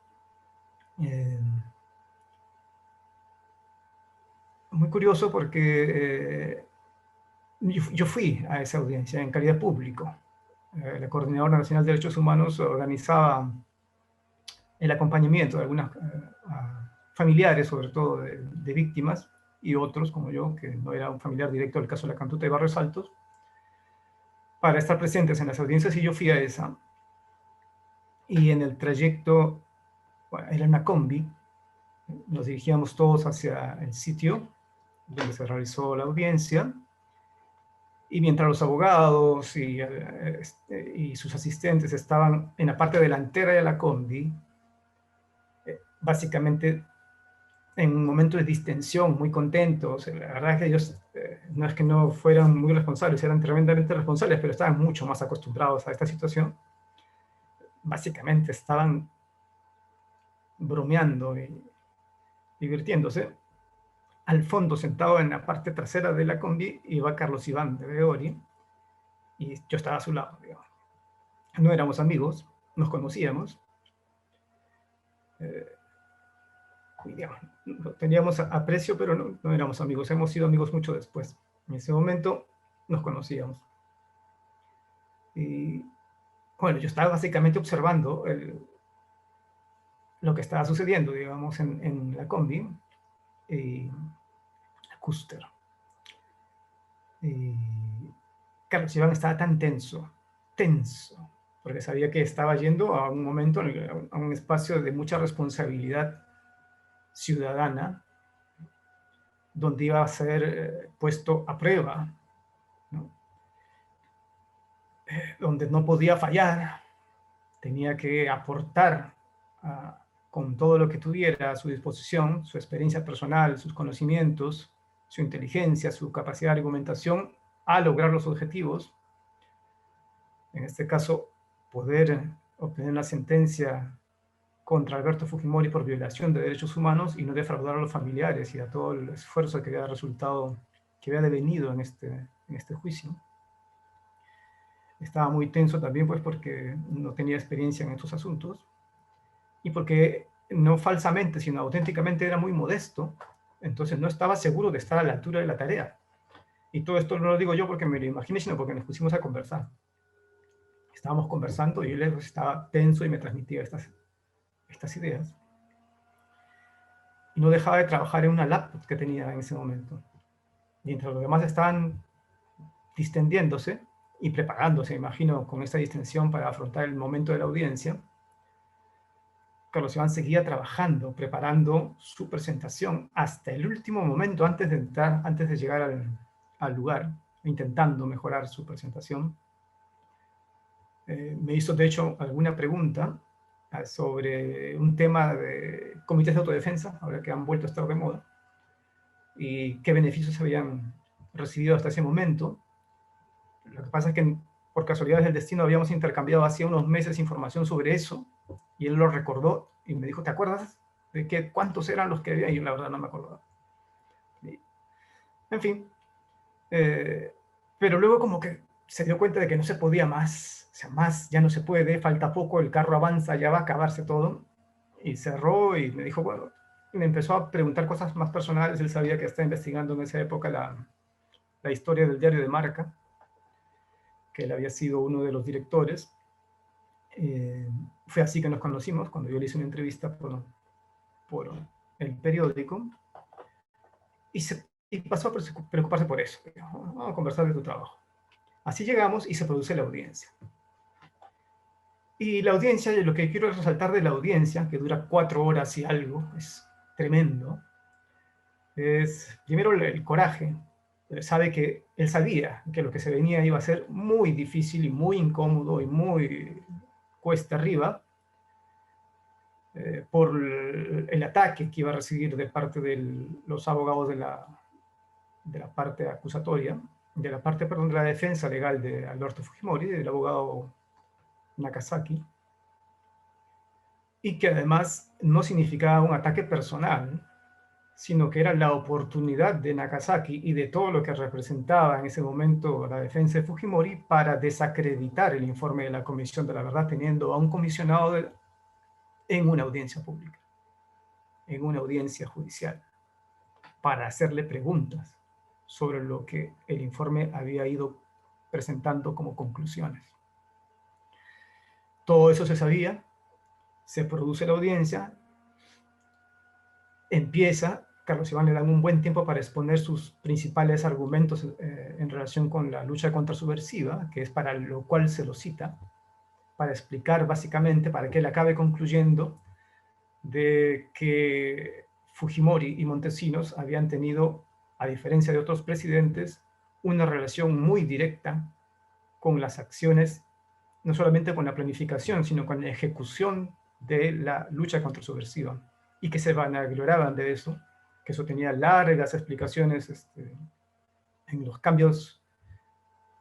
Muy curioso porque yo fui a esa audiencia en calidad público. La Coordinadora Nacional de Derechos Humanos organizaba el acompañamiento de algunos familiares, sobre todo de víctimas, y otros como yo, que no era un familiar directo del caso de la Cantuta y Barrios Altos, para estar presentes en las audiencias y yo fui a esa. Y en el trayecto, bueno, era una combi, nos dirigíamos todos hacia el sitio donde se realizó la audiencia. Y mientras los abogados y sus asistentes estaban en la parte delantera de la combi, básicamente en un momento de distensión, muy contentos. La verdad es que ellos no es que no fueran muy responsables, eran tremendamente responsables, pero estaban mucho más acostumbrados a esta situación. Básicamente estaban bromeando y divirtiéndose. Al fondo, sentado en la parte trasera de la combi, iba Carlos Iván de Gregori, y yo estaba a su lado, digamos. No éramos amigos, nos conocíamos. Digamos, teníamos aprecio, pero no éramos amigos. Hemos sido amigos mucho después. En ese momento nos conocíamos. Y bueno, yo estaba básicamente observando lo que estaba sucediendo, digamos, en la combi. Y Custer. Y Carlos Iván estaba tan tenso, porque sabía que estaba yendo a un momento, a un espacio de mucha responsabilidad ciudadana, donde iba a ser puesto a prueba, ¿no? Donde no podía fallar, tenía que aportar con todo lo que tuviera a su disposición, su experiencia personal, sus conocimientos, su inteligencia, su capacidad de argumentación, a lograr los objetivos. En este caso, poder obtener una sentencia contra Alberto Fujimori por violación de derechos humanos y no defraudar a los familiares y a todo el esfuerzo que había resultado, que había devenido en este juicio. Estaba muy tenso también, pues, porque no tenía experiencia en estos asuntos y porque no falsamente, sino auténticamente era muy modesto, entonces no estaba seguro de estar a la altura de la tarea. Y todo esto no lo digo yo porque me lo imaginé, sino porque nos pusimos a conversar. Estábamos conversando y él estaba tenso y me transmitía estas ideas. Y no dejaba de trabajar en una laptop que tenía en ese momento. Mientras los demás estaban distendiéndose y preparándose, imagino, con esta distensión para afrontar el momento de la audiencia, Carlos Iván seguía trabajando, preparando su presentación hasta el último momento antes de entrar, antes de llegar al lugar, intentando mejorar su presentación. Me hizo, de hecho, alguna pregunta sobre un tema de comités de autodefensa, ahora que han vuelto a estar de moda, y qué beneficios habían recibido hasta ese momento. Lo que pasa es que por casualidades del destino habíamos intercambiado hace unos meses información sobre eso, y él lo recordó y me dijo, ¿te acuerdas de cuántos eran los que había? Y yo la verdad no me acordaba. En fin, pero luego como que se dio cuenta de que no se podía más, o sea, más ya no se puede, falta poco, el carro avanza, ya va a acabarse todo, y cerró y me dijo, bueno, me empezó a preguntar cosas más personales. Él sabía que estaba investigando en esa época la historia del diario de Marca, que él había sido uno de los directores. Fue así que nos conocimos, cuando yo le hice una entrevista por el periódico, y pasó a preocuparse por eso. Vamos a conversar de tu trabajo. Así llegamos y se produce la audiencia. Y la audiencia, lo que quiero resaltar de la audiencia, que dura 4 horas y algo, es tremendo, es primero el coraje. Él sabía que lo que se venía iba a ser muy difícil y muy incómodo y muy cuesta arriba, por el ataque que iba a recibir de parte de los abogados de la parte acusatoria, de la defensa legal de Alberto Fujimori, del abogado Nakazaki, y que además no significaba un ataque personal, sino que era la oportunidad de Nakazaki y de todo lo que representaba en ese momento la defensa de Fujimori para desacreditar el informe de la Comisión de la Verdad, teniendo a un comisionado en una audiencia pública, en una audiencia judicial, para hacerle preguntas sobre lo que el informe había ido presentando como conclusiones. Todo eso se sabía, se produce la audiencia, empieza Carlos Iván le dan un buen tiempo para exponer sus principales argumentos en relación con la lucha contrasubversiva, que es para lo cual se lo cita, para explicar básicamente, para que él acabe concluyendo de que Fujimori y Montesinos habían tenido, a diferencia de otros presidentes, una relación muy directa con las acciones, no solamente con la planificación, sino con la ejecución de la lucha contrasubversiva, y que se vanagloriaban de eso, que eso tenía largas explicaciones en los cambios,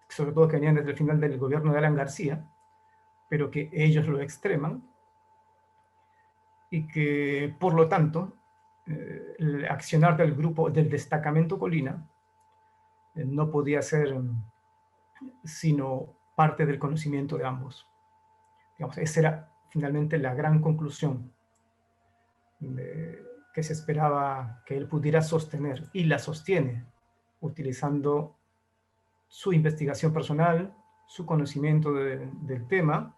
sobre todo que venían desde el final del gobierno de Alan García, pero que ellos lo extreman, y que, por lo tanto, el accionar del grupo, del destacamento Colina, no podía ser sino parte del conocimiento de ambos. Digamos, esa era finalmente la gran conclusión que se esperaba que él pudiera sostener, y la sostiene, utilizando su investigación personal, su conocimiento del tema,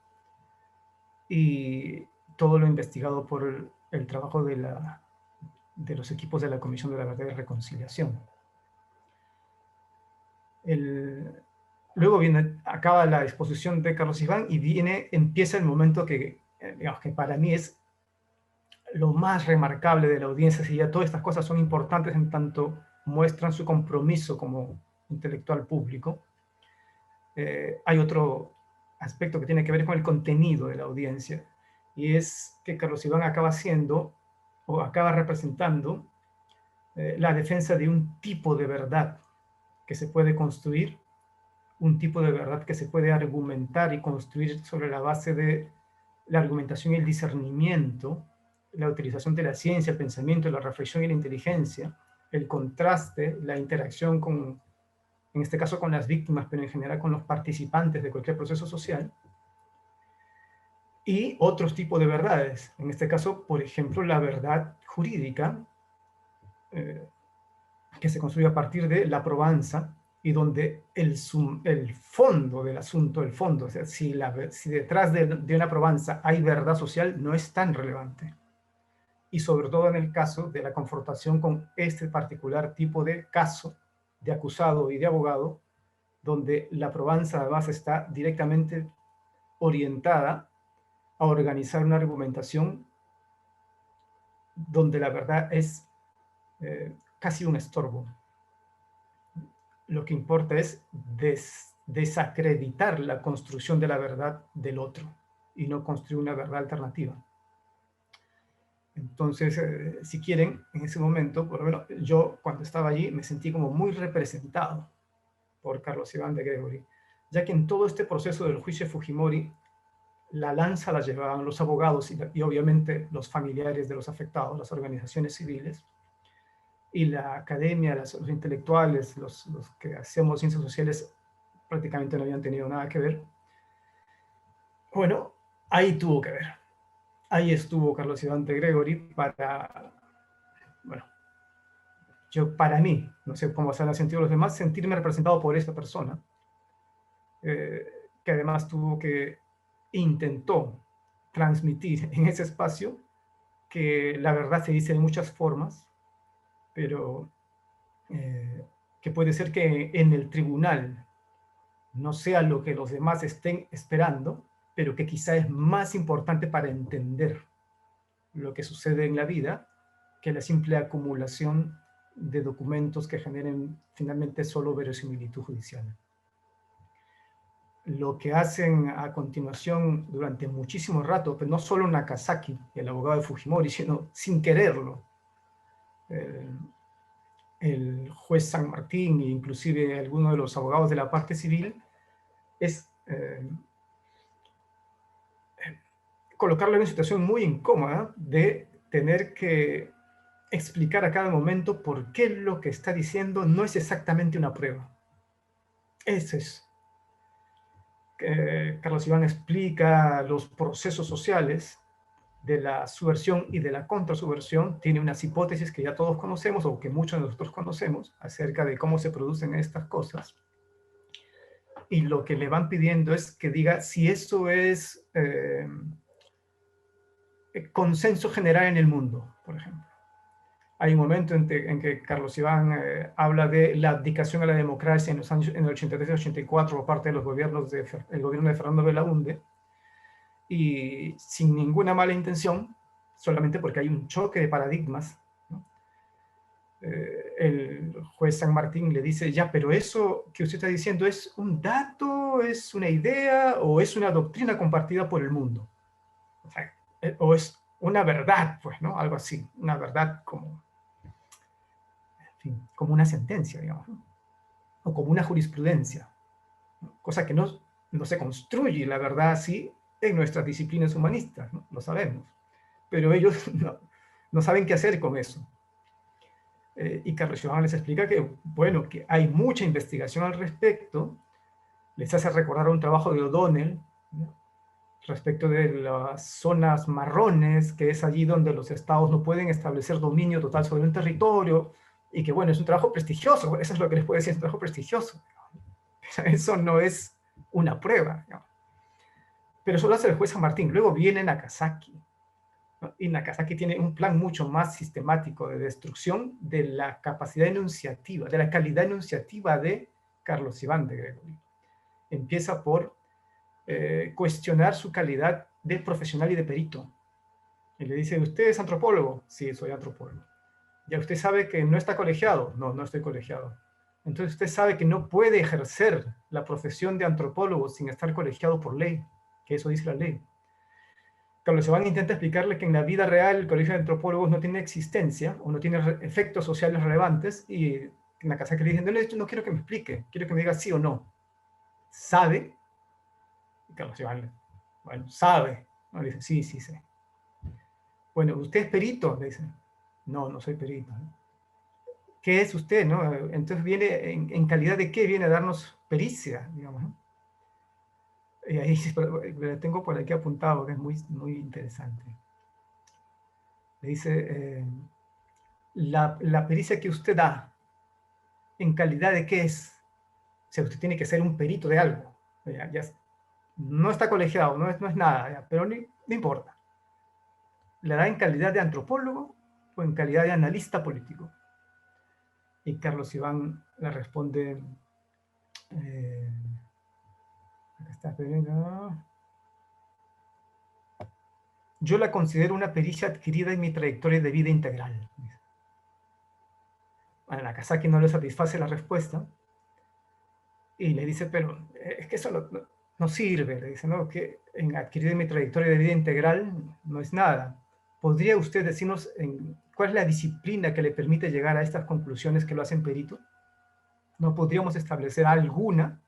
y todo lo investigado por el trabajo de los equipos de la Comisión de la Verdad y Reconciliación. Luego acaba la exposición de Carlos Iván y empieza el momento que, digamos, que para mí es lo más remarcable de la audiencia. Si ya todas estas cosas son importantes en tanto muestran su compromiso como intelectual público, hay otro aspecto que tiene que ver con el contenido de la audiencia, y es que Carlos Iván acaba representando la defensa de un tipo de verdad que se puede construir, un tipo de verdad que se puede argumentar y construir sobre la base de la argumentación y el discernimiento, la utilización de la ciencia, el pensamiento, la reflexión y la inteligencia, el contraste, la interacción con, en este caso con las víctimas, pero en general con los participantes de cualquier proceso social, y otros tipos de verdades. En este caso, por ejemplo, la verdad jurídica, que se construye a partir de la probanza, y donde el fondo del asunto, o sea, si detrás de una probanza hay verdad social, no es tan relevante. Y sobre todo en el caso de la confrontación con este particular tipo de caso, de acusado y de abogado, donde la probanza además está directamente orientada a organizar una argumentación donde la verdad es casi un estorbo. Lo que importa es desacreditar la construcción de la verdad del otro y no construir una verdad alternativa. Entonces, si quieren, en ese momento, por lo menos yo cuando estaba allí me sentí como muy representado por Carlos Iván de Gregory, ya que en todo este proceso del juicio de Fujimori, la lanza la llevaban los abogados y obviamente los familiares de los afectados, las organizaciones civiles, y la academia, los intelectuales, los que hacíamos ciencias sociales prácticamente no habían tenido nada que ver. Bueno, ahí tuvo que ver. Ahí estuvo Carlos Iván de Gregory para mí, no sé cómo se han sentido los demás, sentirme representado por esta persona, que además intentó transmitir en ese espacio que la verdad se dice de muchas formas, pero que puede ser que en el tribunal no sea lo que los demás estén esperando, pero que quizá es más importante para entender lo que sucede en la vida que la simple acumulación de documentos que generen finalmente solo verosimilitud judicial. Lo que hacen a continuación durante muchísimo rato, pero no solo Nakazaki, el abogado de Fujimori, sino sin quererlo, el juez San Martín e inclusive algunos de los abogados de la parte civil, es colocarlo en una situación muy incómoda de tener que explicar a cada momento por qué lo que está diciendo no es exactamente una prueba. Eso es. Carlos Iván explica los procesos sociales de la subversión y de la contrasubversión, tiene unas hipótesis que ya todos conocemos o que muchos de nosotros conocemos acerca de cómo se producen estas cosas. Y lo que le van pidiendo es que diga si eso es consenso general en el mundo, por ejemplo. Hay un momento en que Carlos Iván habla de la abdicación a la democracia en el 83 y 84 por parte de los gobiernos el gobierno de Fernando Belaúnde, y sin ninguna mala intención, solamente porque hay un choque de paradigmas, ¿no? El juez San Martín le dice, ya, pero eso que usted está diciendo, ¿es un dato, es una idea o es una doctrina compartida por el mundo? O sea, o es una verdad, pues, ¿no? Algo así, una verdad como, en fin, como una sentencia, digamos, ¿no? O como una jurisprudencia, ¿no? Cosa que no se construye la verdad así en nuestras disciplinas humanistas, ¿no? Lo sabemos, pero ellos no saben qué hacer con eso. Y Carlos Iván les explica que, bueno, que hay mucha investigación al respecto, les hace recordar un trabajo de O'Donnell, ¿no? Respecto de las zonas marrones, que es allí donde los estados no pueden establecer dominio total sobre un territorio, y que, bueno, es un trabajo prestigioso, eso es lo que les puedo decir, es un trabajo prestigioso. Eso no es una prueba, ¿no? Pero eso lo hace el juez San Martín. Luego viene Nagasaki, ¿no? Y Nagasaki tiene un plan mucho más sistemático de destrucción de la capacidad enunciativa, de la calidad enunciativa de Carlos Iván de Gregory. Empieza por cuestionar su calidad de profesional y de perito. Y le dice, ¿usted es antropólogo? Sí, soy antropólogo. ¿Ya usted sabe que no está colegiado? No, no estoy colegiado. Entonces usted sabe que no puede ejercer la profesión de antropólogo sin estar colegiado por ley, que eso dice la ley. Carlos Iván intenta explicarle que en la vida real el colegio de antropólogos no tiene existencia o no tiene efectos sociales relevantes, y en la casa que le dicen, no quiero que me explique, quiero que me diga sí o no. ¿Sabe? Y Carlos Iván, bueno, sabe. No, le dice, sí, sí sé. Bueno, ¿usted es perito? Le dice, no, no soy perito. ¿Qué es usted? ¿No? Entonces viene, ¿en calidad de qué viene a darnos pericia, digamos, ¿no? Y ahí lo tengo por aquí apuntado, que es muy, muy interesante. Le dice, la pericia que usted da, ¿en calidad de qué es? O sea, usted tiene que ser un perito de algo. Ya no está colegiado, no es nada, ya, pero no importa. ¿La da en calidad de antropólogo o en calidad de analista político? Y Carlos Iván le responde, acá está, yo la considero una pericia adquirida en mi trayectoria de vida integral. A Nagasaki no le satisface la respuesta y le dice, pero es que eso no sirve, le dice, ¿no? Que en adquirido en mi trayectoria de vida integral no es nada. ¿Podría usted decirnos cuál es la disciplina que le permite llegar a estas conclusiones que lo hacen perito? ¿No podríamos establecer alguna?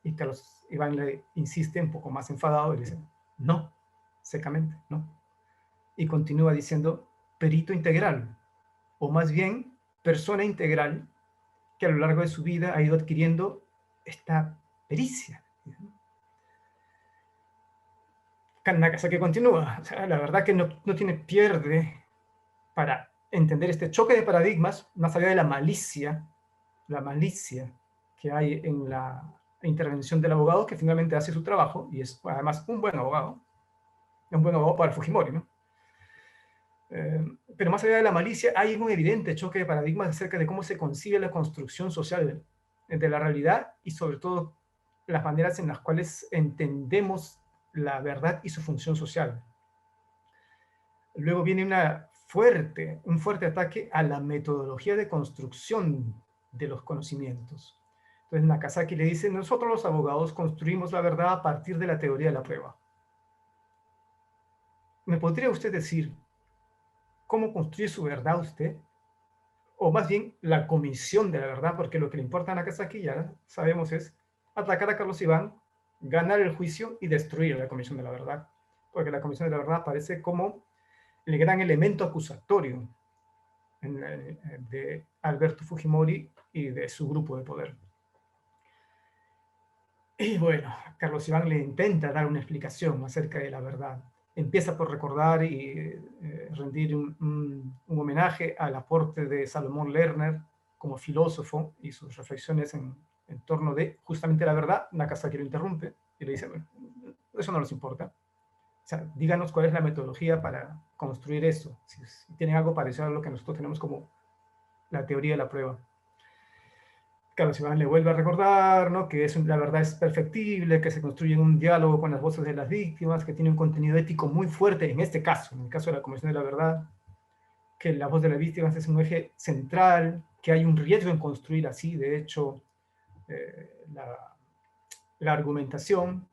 Y Carlos Iván le insiste un poco más enfadado y le dice, no, secamente, no. Y continúa diciendo, perito integral, o más bien, persona integral que a lo largo de su vida ha ido adquiriendo esta pericia. Nagasaki continúa, o sea, la verdad que no tiene pierde para entender este choque de paradigmas, más allá de la malicia que hay en la intervención del abogado, que finalmente hace su trabajo, y es además un buen abogado para Fujimori, ¿no? Pero más allá de la malicia, hay un evidente choque de paradigmas acerca de cómo se concibe la construcción social de la realidad y sobre todo las maneras en las cuales entendemos la verdad y su función social. Luego viene un fuerte ataque a la metodología de construcción de los conocimientos. Entonces Nagasaki le dice, nosotros los abogados construimos la verdad a partir de la teoría de la prueba. ¿Me podría usted decir cómo construye su verdad usted? O más bien la comisión de la verdad, porque lo que le importa a Nagasaki, ya sabemos, es atacar a Carlos Iván, ganar el juicio y destruir la comisión de la verdad. Porque la comisión de la verdad aparece como el gran elemento acusatorio de Alberto Fujimori y de su grupo de poder. Y bueno, Carlos Iván le intenta dar una explicación acerca de la verdad. Empieza por recordar y rendir un homenaje al aporte de Salomón Lerner como filósofo y sus reflexiones en torno de justamente la verdad. Nagasaki lo interrumpe y le dice, bueno, eso no nos importa. sea, díganos cuál es la metodología para construir eso, si tienen algo parecido a lo que nosotros tenemos como la teoría de la prueba. Carlos Iván le vuelve a recordar, ¿no?, que la verdad es perfectible, que se construye en un diálogo con las voces de las víctimas, que tiene un contenido ético muy fuerte en este caso, en el caso de la Convención de la Verdad, que la voz de las víctimas es un eje central, que hay un riesgo en construir así, de hecho, la argumentación,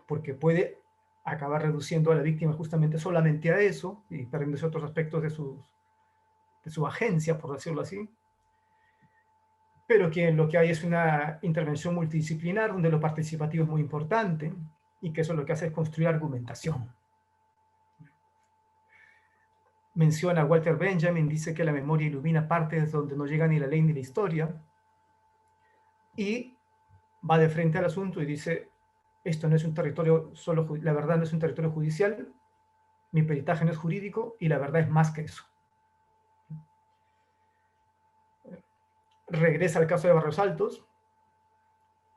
porque puede acabar reduciendo a la víctima justamente solamente a eso y perdiéndose otros aspectos de su agencia, por decirlo así, pero que lo que hay es una intervención multidisciplinar donde lo participativo es muy importante y que eso lo que hace es construir argumentación. Menciona a Walter Benjamin, dice que la memoria ilumina partes donde no llega ni la ley ni la historia, y va de frente al asunto y dice, esto no es un territorio solo, la verdad no es un territorio judicial, mi peritaje no es jurídico y la verdad es más que eso. Regresa al caso de Barrios Altos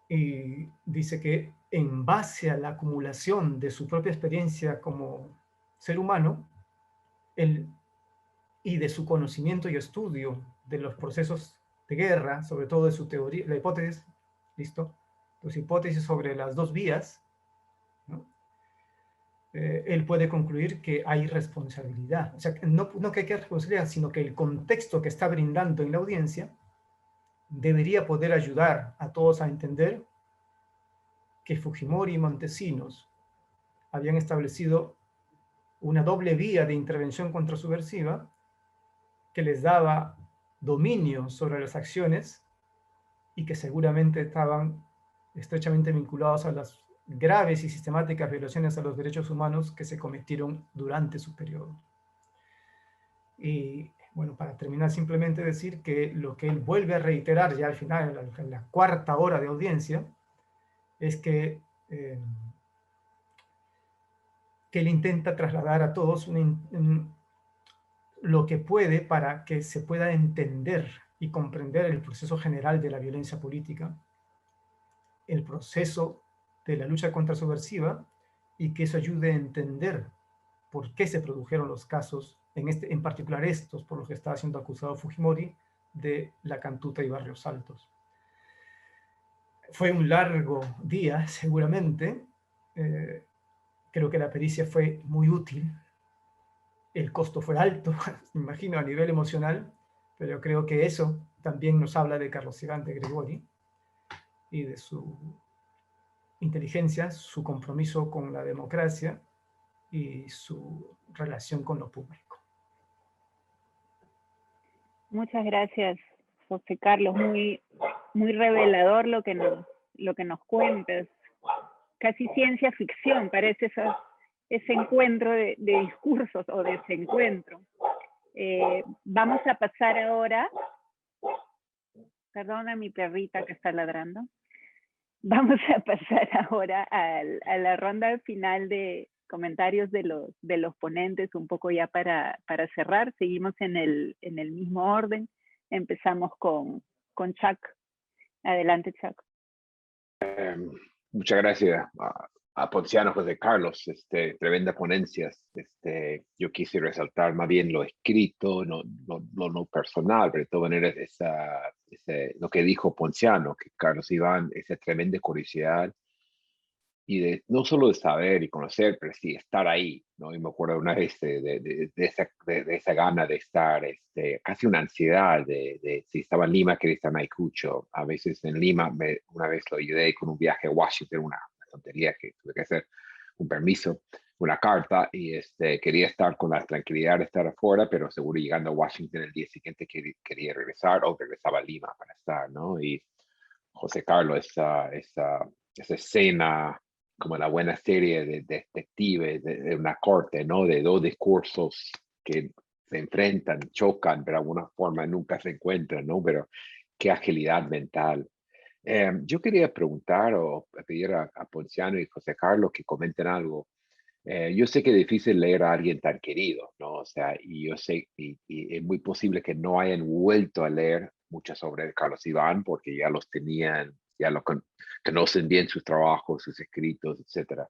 y dice que en base a la acumulación de su propia experiencia como ser humano y de su conocimiento y estudio de los procesos de guerra, sobre todo de su teoría, la hipótesis, ¿listo? Sus hipótesis sobre las dos vías, ¿no? Él puede concluir que hay responsabilidad. O sea, no que hay responsabilidad, sino que el contexto que está brindando en la audiencia debería poder ayudar a todos a entender que Fujimori y Montesinos habían establecido una doble vía de intervención contrasubversiva que les daba dominio sobre las acciones y que seguramente estaban estrechamente vinculados a las graves y sistemáticas violaciones a los derechos humanos que se cometieron durante su periodo. Y bueno, para terminar, simplemente decir que lo que él vuelve a reiterar ya al final, en la cuarta hora de audiencia, es que él intenta trasladar a todos lo que puede para que se pueda entender y comprender el proceso general de la violencia política, el proceso de la lucha contrasubversiva, y que eso ayude a entender por qué se produjeron los casos, en particular estos, por los que estaba siendo acusado Fujimori, de La Cantuta y Barrios Altos. Fue un largo día, seguramente. Creo que la pericia fue muy útil. El costo fue alto, me imagino, a nivel emocional, pero creo que eso también nos habla de Carlos Iván de Gregori y de su inteligencia, su compromiso con la democracia y su relación con lo público. Muchas gracias, José Carlos. Muy revelador lo que nos cuentas. Casi ciencia ficción, parece ese encuentro de discursos o desencuentro. Vamos a pasar ahora, perdona mi perrita que está ladrando, vamos a pasar ahora a la ronda final de comentarios de los ponentes, un poco ya para cerrar. Seguimos en el mismo orden. Empezamos con Chuck. Adelante, Chuck. Muchas gracias a Ponciano, José Carlos, tremenda ponencia. Yo quise resaltar más bien lo escrito, no personal, pero de todas maneras lo que dijo Ponciano, que Carlos Iván, esa tremenda curiosidad, y no solo de saber y conocer, pero sí estar ahí, ¿no? Y me acuerdo una vez de esa gana de estar, casi una ansiedad de si estaba en Lima, quería estar en Ayacucho. A veces en Lima, una vez lo ayudé con un viaje a Washington, una tontería que tuve que hacer, un permiso, una carta, y quería estar con la tranquilidad de estar afuera, pero seguro llegando a Washington el día siguiente quería regresar o regresaba a Lima para estar, ¿no? Y José Carlos, esa escena como la buena serie de detectives de una corte, ¿no? De dos discursos que se enfrentan, chocan, pero de alguna forma nunca se encuentran, ¿no? Pero qué agilidad mental. Yo quería preguntar o pedir a Ponciano y José Carlos que comenten algo. Yo sé que es difícil leer a alguien tan querido, ¿no? O sea, y yo sé, y es muy posible que no hayan vuelto a leer mucho sobre Carlos Iván porque ya los tenían, ya lo conocen bien sus trabajos, sus escritos, etcétera.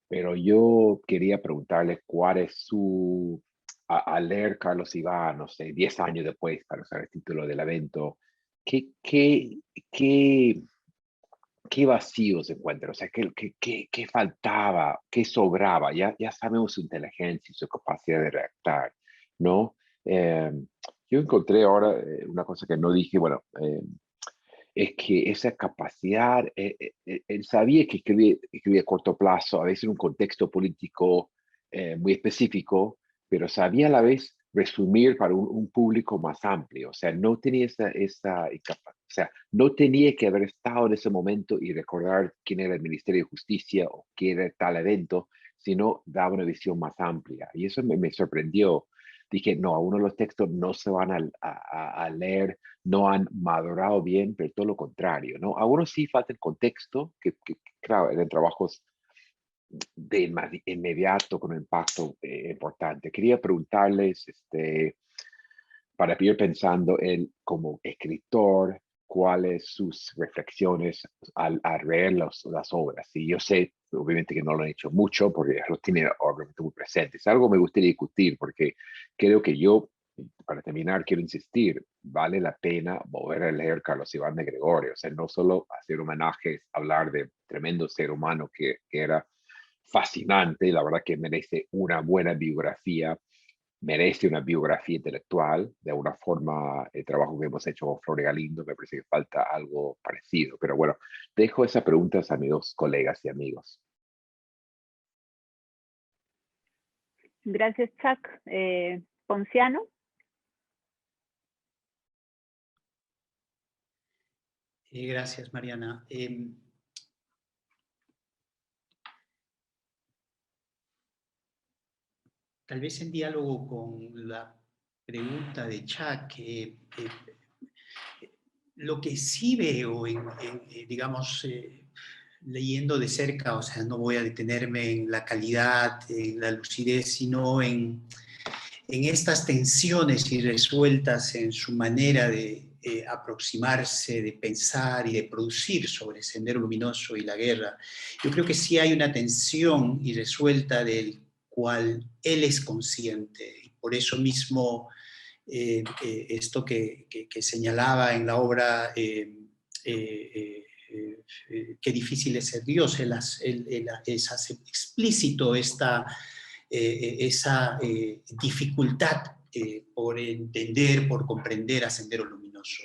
pero yo quería preguntarle cuál es su, al leer Carlos Iván, no sé, 10 años después, para usar el título del evento, ¿qué, qué, qué, qué vacío se encuentra? O sea, ¿qué faltaba? ¿Qué sobraba? Ya sabemos su inteligencia y su capacidad de redactar, ¿no? Eh, yo encontré ahora una cosa que no dije, bueno, es que esa capacidad, él sabía que escribía a corto plazo, a veces en un contexto político muy específico, pero sabía a la vez resumir para un público más amplio. O sea, no tenía o sea, no tenía que haber estado en ese momento y recordar quién era el Ministerio de Justicia o quién era tal evento, sino daba una visión más amplia. Y eso me sorprendió. Dije, no, algunos de los textos no se van a leer, no han madurado bien, pero todo lo contrario, ¿no? Algunos sí falta el contexto, claro, eran trabajos de inmediato con un impacto importante. Quería preguntarles, para ir pensando él como escritor, cuáles sus reflexiones al leer las obras. Y yo sé, obviamente, que no lo han hecho mucho porque lo tiene obviamente muy presente. Es algo que me gustaría discutir porque creo que yo, para terminar, quiero insistir, vale la pena volver a leer Carlos Iván de Gregorio. O sea, no solo hacer homenajes, hablar de tremendo ser humano que era fascinante, la verdad que merece una buena biografía, merece una biografía intelectual. De alguna forma, el trabajo que hemos hecho con Flor Galindo, me parece que falta algo parecido. Pero bueno, dejo esas preguntas a mis dos colegas y amigos. Gracias, Chuck. Ponciano. Gracias, Mariana. Tal vez en diálogo con la pregunta de Chuck, lo que sí veo, digamos, leyendo de cerca, o sea, no voy a detenerme en la calidad, en la lucidez, sino en estas tensiones irresueltas en su manera de aproximarse, de pensar y de producir sobre Sendero Luminoso y la guerra. Yo creo que sí hay una tensión irresuelta del cual él es consciente, y por eso mismo esto que señalaba en la obra Qué difícil es ser Dios, él hace explícito esa dificultad por entender, por comprender a Sendero Luminoso.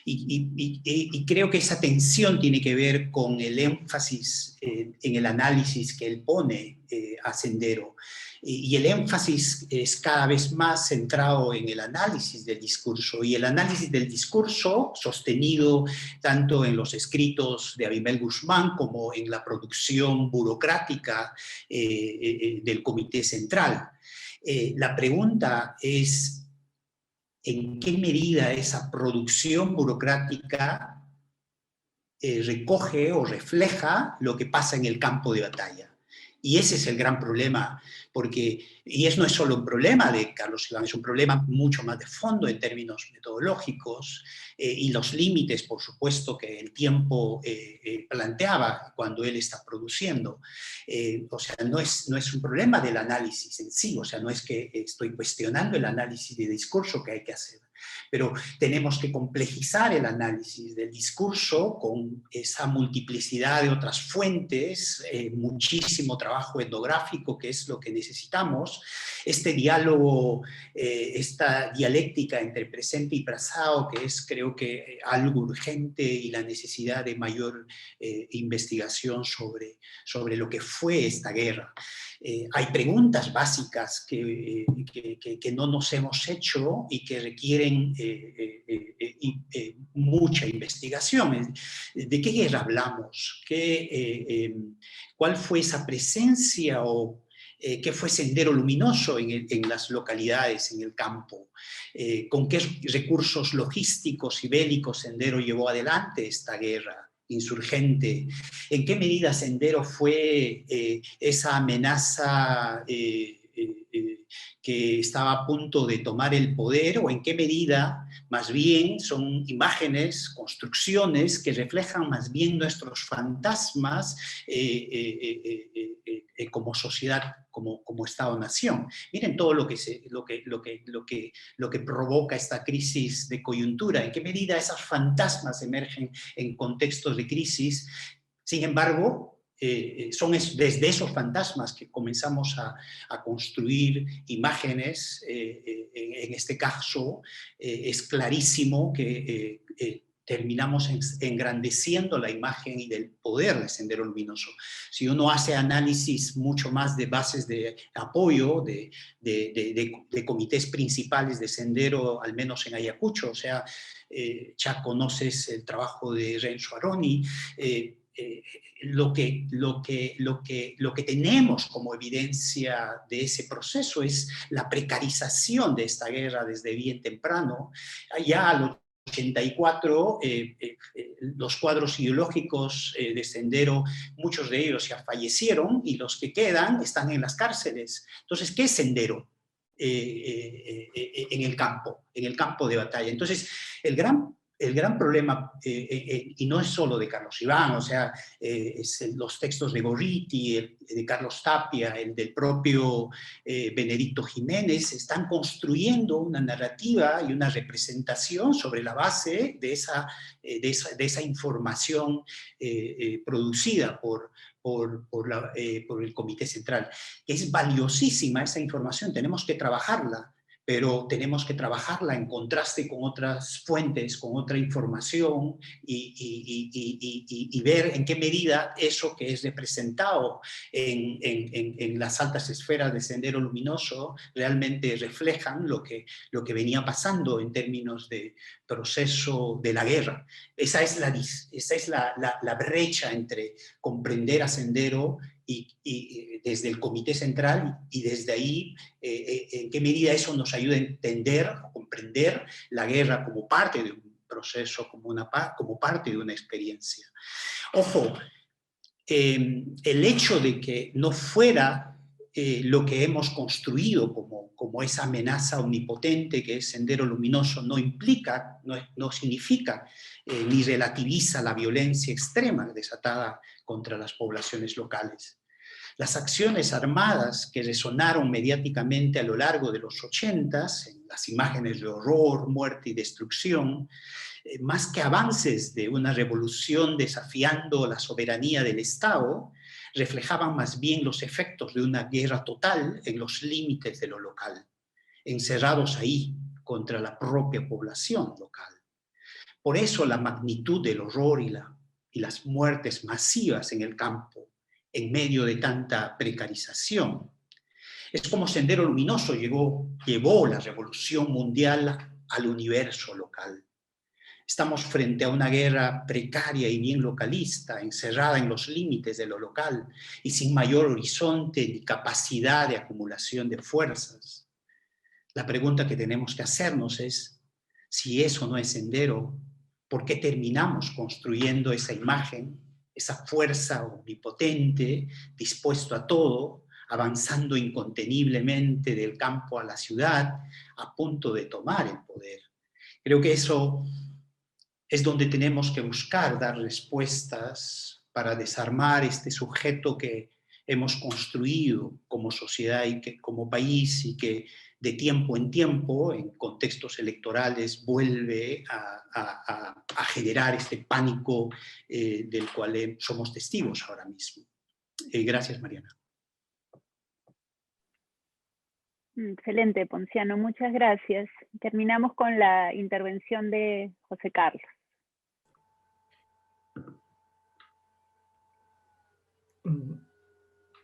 Y creo que esa tensión tiene que ver con el énfasis en el análisis que él pone a Sendero. Y el énfasis es cada vez más centrado en el análisis del discurso, y el análisis del discurso sostenido tanto en los escritos de Abimel Guzmán como en la producción burocrática del Comité Central. La pregunta es, ¿en qué medida esa producción burocrática recoge o refleja lo que pasa en el campo de batalla? Y ese es el gran problema, porque, y eso no es solo un problema de Carlos Iván, es un problema mucho más de fondo en términos metodológicos, y los límites, por supuesto, que el tiempo planteaba cuando él está produciendo. O sea, no es un problema del análisis en sí, o sea, no es que estoy cuestionando el análisis de discurso que hay que hacer, pero tenemos que complejizar el análisis del discurso con esa multiplicidad de otras fuentes, muchísimo trabajo etnográfico, que es lo que necesitamos, este diálogo, esta dialéctica entre presente y pasado, que es, creo que, algo urgente, y la necesidad de mayor investigación sobre lo que fue esta guerra. Hay preguntas básicas que no nos hemos hecho y que requieren mucha investigación. ¿De qué guerra hablamos? ¿Cuál fue esa presencia o qué fue Sendero Luminoso en las localidades, en el campo? ¿Con qué recursos logísticos y bélicos Sendero llevó adelante esta guerra insurgente? ¿En qué medida Sendero fue esa amenaza que estaba a punto de tomar el poder, o en qué medida más bien son imágenes, construcciones que reflejan más bien nuestros fantasmas como sociedad, como Estado-nación. Miren todo lo que provoca esta crisis de coyuntura, en qué medida esos fantasmas emergen en contextos de crisis. Sin embargo, son desde esos fantasmas que comenzamos a construir imágenes. En este caso, es clarísimo que terminamos engrandeciendo la imagen y del poder de Sendero Luminoso. Si uno hace análisis mucho más de bases de apoyo, de comités principales de Sendero, al menos en Ayacucho, o sea, ya conoces el trabajo de Renzo Aroni, lo que tenemos como evidencia de ese proceso es la precarización de esta guerra desde bien temprano. Ya a los 84, los cuadros ideológicos de Sendero, muchos de ellos ya fallecieron y los que quedan están en las cárceles. Entonces, ¿qué es Sendero en el campo de batalla? Entonces, el gran problema, y no es solo de Carlos Iván, o sea, los textos de Gorriti, de Carlos Tapia, el del propio Benedicto Jiménez, están construyendo una narrativa y una representación sobre la base de esa información producida por el Comité Central. Es valiosísima esa información, tenemos que trabajarla, pero tenemos que trabajarla en contraste con otras fuentes, con otra información y ver en qué medida eso que es representado en las altas esferas de Sendero Luminoso realmente reflejan lo que venía pasando en términos de proceso de la guerra. Esa es la brecha entre comprender a Sendero y desde el Comité Central, y desde ahí en qué medida eso nos ayuda a entender, a comprender la guerra como parte de un proceso, como parte de una experiencia. Ojo, el hecho de que no fuera lo que hemos construido como esa amenaza omnipotente que es Sendero Luminoso no significa ni relativiza la violencia extrema desatada contra las poblaciones locales. Las acciones armadas que resonaron mediáticamente a lo largo de los 80s, en las imágenes de horror, muerte y destrucción, más que avances de una revolución desafiando la soberanía del Estado, reflejaban más bien los efectos de una guerra total en los límites de lo local, encerrados ahí contra la propia población local. Por eso la magnitud del horror y las muertes masivas en el campo, en medio de tanta precarización. Es como Sendero Luminoso llevó la revolución mundial al universo local. Estamos frente a una guerra precaria y bien localista, encerrada en los límites de lo local y sin mayor horizonte ni capacidad de acumulación de fuerzas. La pregunta que tenemos que hacernos es, si eso no es Sendero, ¿por qué terminamos construyendo esa imagen, esa fuerza omnipotente, dispuesto a todo, avanzando inconteniblemente del campo a la ciudad, a punto de tomar el poder? Creo que eso es donde tenemos que buscar dar respuestas para desarmar este sujeto que hemos construido como sociedad y que, como país, y que de tiempo en tiempo, en contextos electorales, vuelve a generar este pánico del cual somos testigos ahora mismo. Gracias, Mariana. Excelente, Ponciano, muchas gracias. Terminamos con la intervención de José Carlos.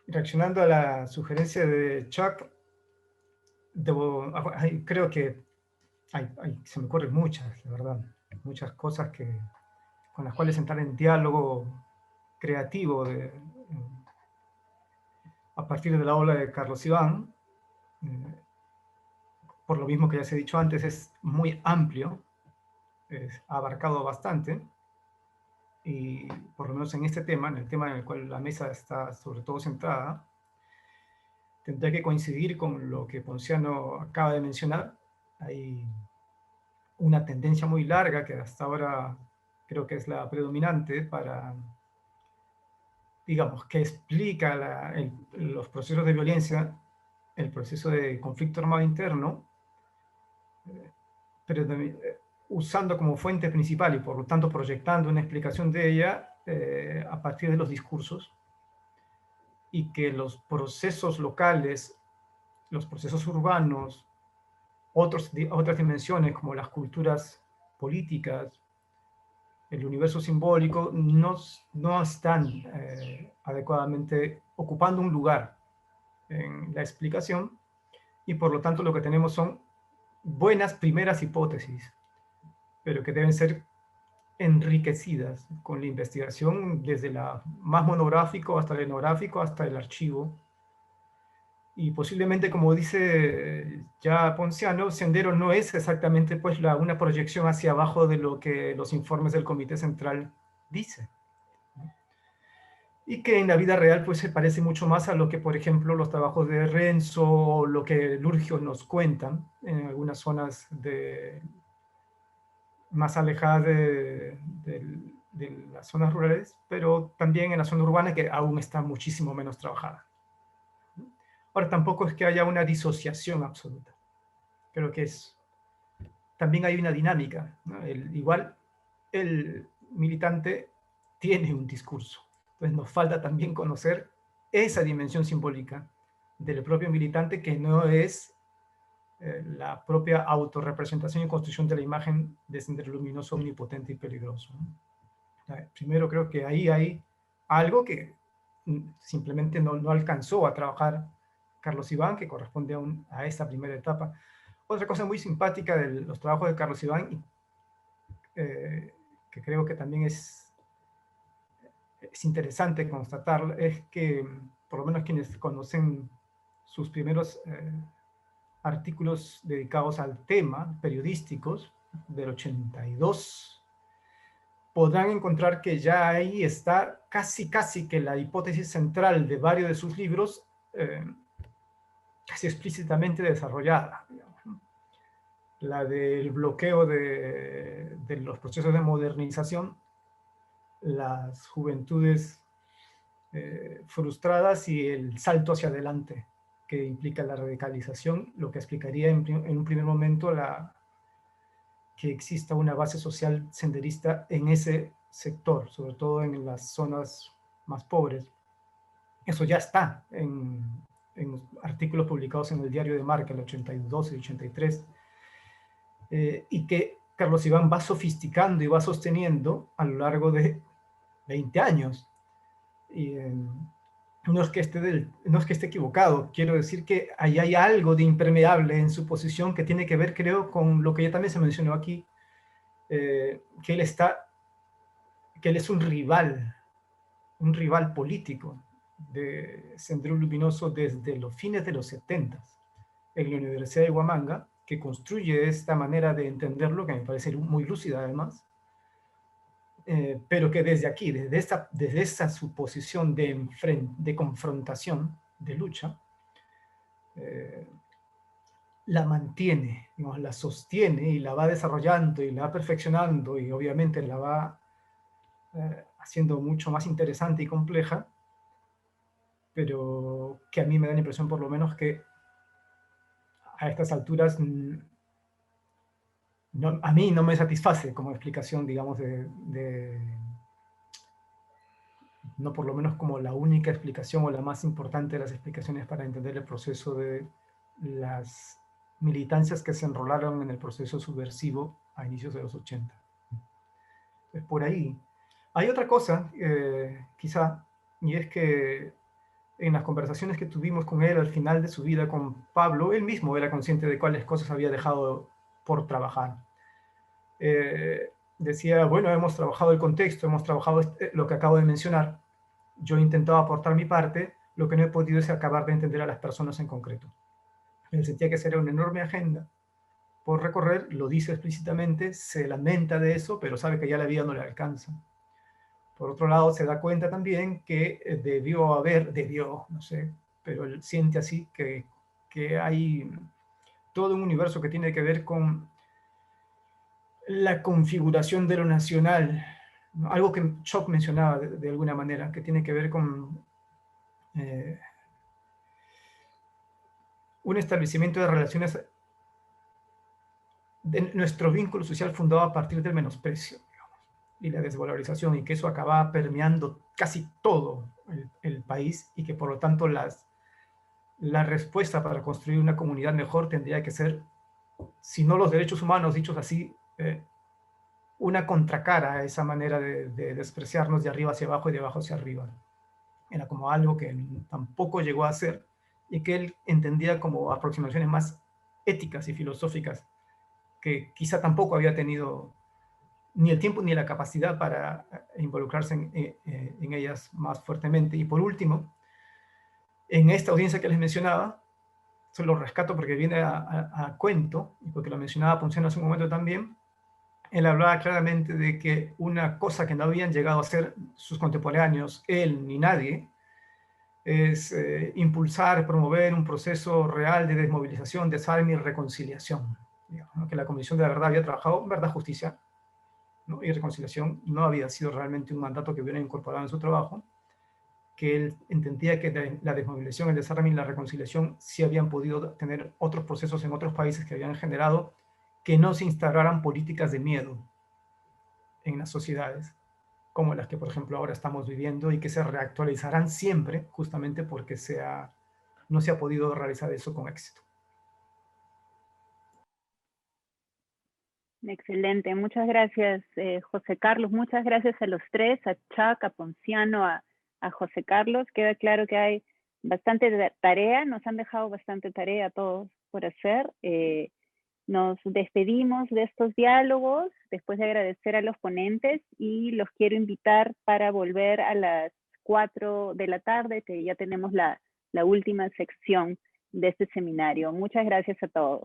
Reaccionando a la sugerencia de Chuck, creo que se me ocurren muchas, la verdad, muchas cosas con las cuales entrar en diálogo creativo a partir de la obra de Carlos Iván. Por lo mismo que ya se ha dicho antes, es muy amplio, ha abarcado bastante, y por lo menos en este tema, en el tema en el cual la mesa está sobre todo centrada, tendré que coincidir con lo que Ponciano acaba de mencionar. Hay una tendencia muy larga que hasta ahora creo que es la predominante para digamos, que explica los procesos de violencia, el proceso de conflicto armado interno, pero también, usando como fuente principal y por lo tanto proyectando una explicación de ella a partir de los discursos, y que los procesos locales, los procesos urbanos, otras dimensiones como las culturas políticas, el universo simbólico, no están adecuadamente ocupando un lugar en la explicación, y por lo tanto lo que tenemos son buenas primeras hipótesis, pero que deben ser enriquecidas con la investigación desde la más monográfico hasta el etnográfico, hasta el archivo. Y posiblemente, como dice ya Ponciano, Sendero no es exactamente pues, una proyección hacia abajo de lo que los informes del Comité Central dicen. Y que en la vida real pues, se parece mucho más a lo que, por ejemplo, los trabajos de Renzo o lo que Lurgio nos cuentan en algunas zonas más alejadas de las zonas rurales, pero también en la zona urbana que aún está muchísimo menos trabajada. Ahora, tampoco es que haya una disociación absoluta. Creo que también hay una dinámica, ¿no? Igual el militante tiene un discurso. Entonces nos falta también conocer esa dimensión simbólica del propio militante, que no es la propia autorrepresentación y construcción de la imagen de Sendero Luminoso, omnipotente y peligroso, ¿no? Primero creo que ahí hay algo que simplemente no alcanzó a trabajar Carlos Iván, que corresponde a esta primera etapa. Otra cosa muy simpática de los trabajos de Carlos Iván, que creo que también es interesante constatar, es que por lo menos quienes conocen sus primeros artículos dedicados al tema, periodísticos, del 82, podrán encontrar que ya ahí está casi que la hipótesis central de varios de sus libros casi explícitamente desarrollada, digamos. La del bloqueo de los procesos de modernización, las juventudes frustradas y el salto hacia adelante que implica la radicalización, lo que explicaría en un primer momento que exista una base social senderista en ese sector, sobre todo en las zonas más pobres. Eso ya está en artículos publicados en el Diario de Marca, el 82 y el 83, y que Carlos Iván va sofisticando y va sosteniendo a lo largo de 20 años. Y no es que esté equivocado, quiero decir que ahí hay algo de impermeable en su posición que tiene que ver, creo, con lo que ya también se mencionó aquí, que él es un rival político de Sendero Luminoso desde los fines de los 70 en la Universidad de Huamanga, que construye esta manera de entenderlo, que me parece muy lúcida además, pero que desde aquí, desde esta suposición de confrontación, de lucha, la mantiene, digamos, la sostiene y la va desarrollando y la va perfeccionando y obviamente la va haciendo mucho más interesante y compleja, pero que a mí me da la impresión por lo menos que a estas alturas a mí no me satisface como explicación, digamos, no por lo menos como la única explicación o la más importante de las explicaciones para entender el proceso de las militancias que se enrolaron en el proceso subversivo a inicios de los 80. Es por ahí. Hay otra cosa, quizá, y es que en las conversaciones que tuvimos con él al final de su vida con Pablo, él mismo era consciente de cuáles cosas había dejado por trabajar. Decía, bueno, hemos trabajado el contexto, hemos trabajado lo que acabo de mencionar. Yo he intentado aportar mi parte, lo que no he podido es acabar de entender a las personas en concreto. Él sentía que sería una enorme agenda por recorrer, lo dice explícitamente, se lamenta de eso, pero sabe que ya la vida no le alcanza. Por otro lado, se da cuenta también que no sé, pero él siente así que hay todo un universo que tiene que ver con la configuración de lo nacional ¿no? Algo que Chuck mencionaba de alguna manera, que tiene que ver con un establecimiento de relaciones, de nuestro vínculo social fundado a partir del menosprecio, digamos, y la desvalorización, y que eso acaba permeando casi todo el país, y que por lo tanto la respuesta para construir una comunidad mejor tendría que ser, si no los derechos humanos dichos así, una contracara a esa manera de despreciarnos de arriba hacia abajo y de abajo hacia arriba. Era como algo que tampoco llegó a ser, y que él entendía como aproximaciones más éticas y filosóficas, que quizá tampoco había tenido ni el tiempo ni la capacidad para involucrarse en ellas más fuertemente. Y por último, en esta audiencia que les mencionaba, se lo rescato porque viene a cuento, y porque lo mencionaba Ponciano hace un momento también. Él hablaba claramente de que una cosa que no habían llegado a hacer sus contemporáneos, él ni nadie, es impulsar, promover un proceso real de desmovilización, desarme y reconciliación. Digamos, ¿no? Que la Comisión de la Verdad había trabajado, verdad, justicia, ¿no? Y reconciliación no había sido realmente un mandato que hubiera incorporado en su trabajo, que él entendía que la desmovilización, el desarme y la reconciliación sí habían podido tener otros procesos en otros países que habían generado que no se instauraran políticas de miedo en las sociedades, como las que, por ejemplo, ahora estamos viviendo, y que se reactualizarán siempre, justamente porque no se ha podido realizar eso con éxito. Excelente, muchas gracias, José Carlos. Muchas gracias a los tres, a Chuck, a Ponciano, a José Carlos. Queda claro que hay bastante tarea, nos han dejado bastante tarea a todos por hacer. Nos despedimos de estos diálogos después de agradecer a los ponentes, y los quiero invitar para volver a las 4 de la tarde, que ya tenemos la última sección de este seminario. Muchas gracias a todos.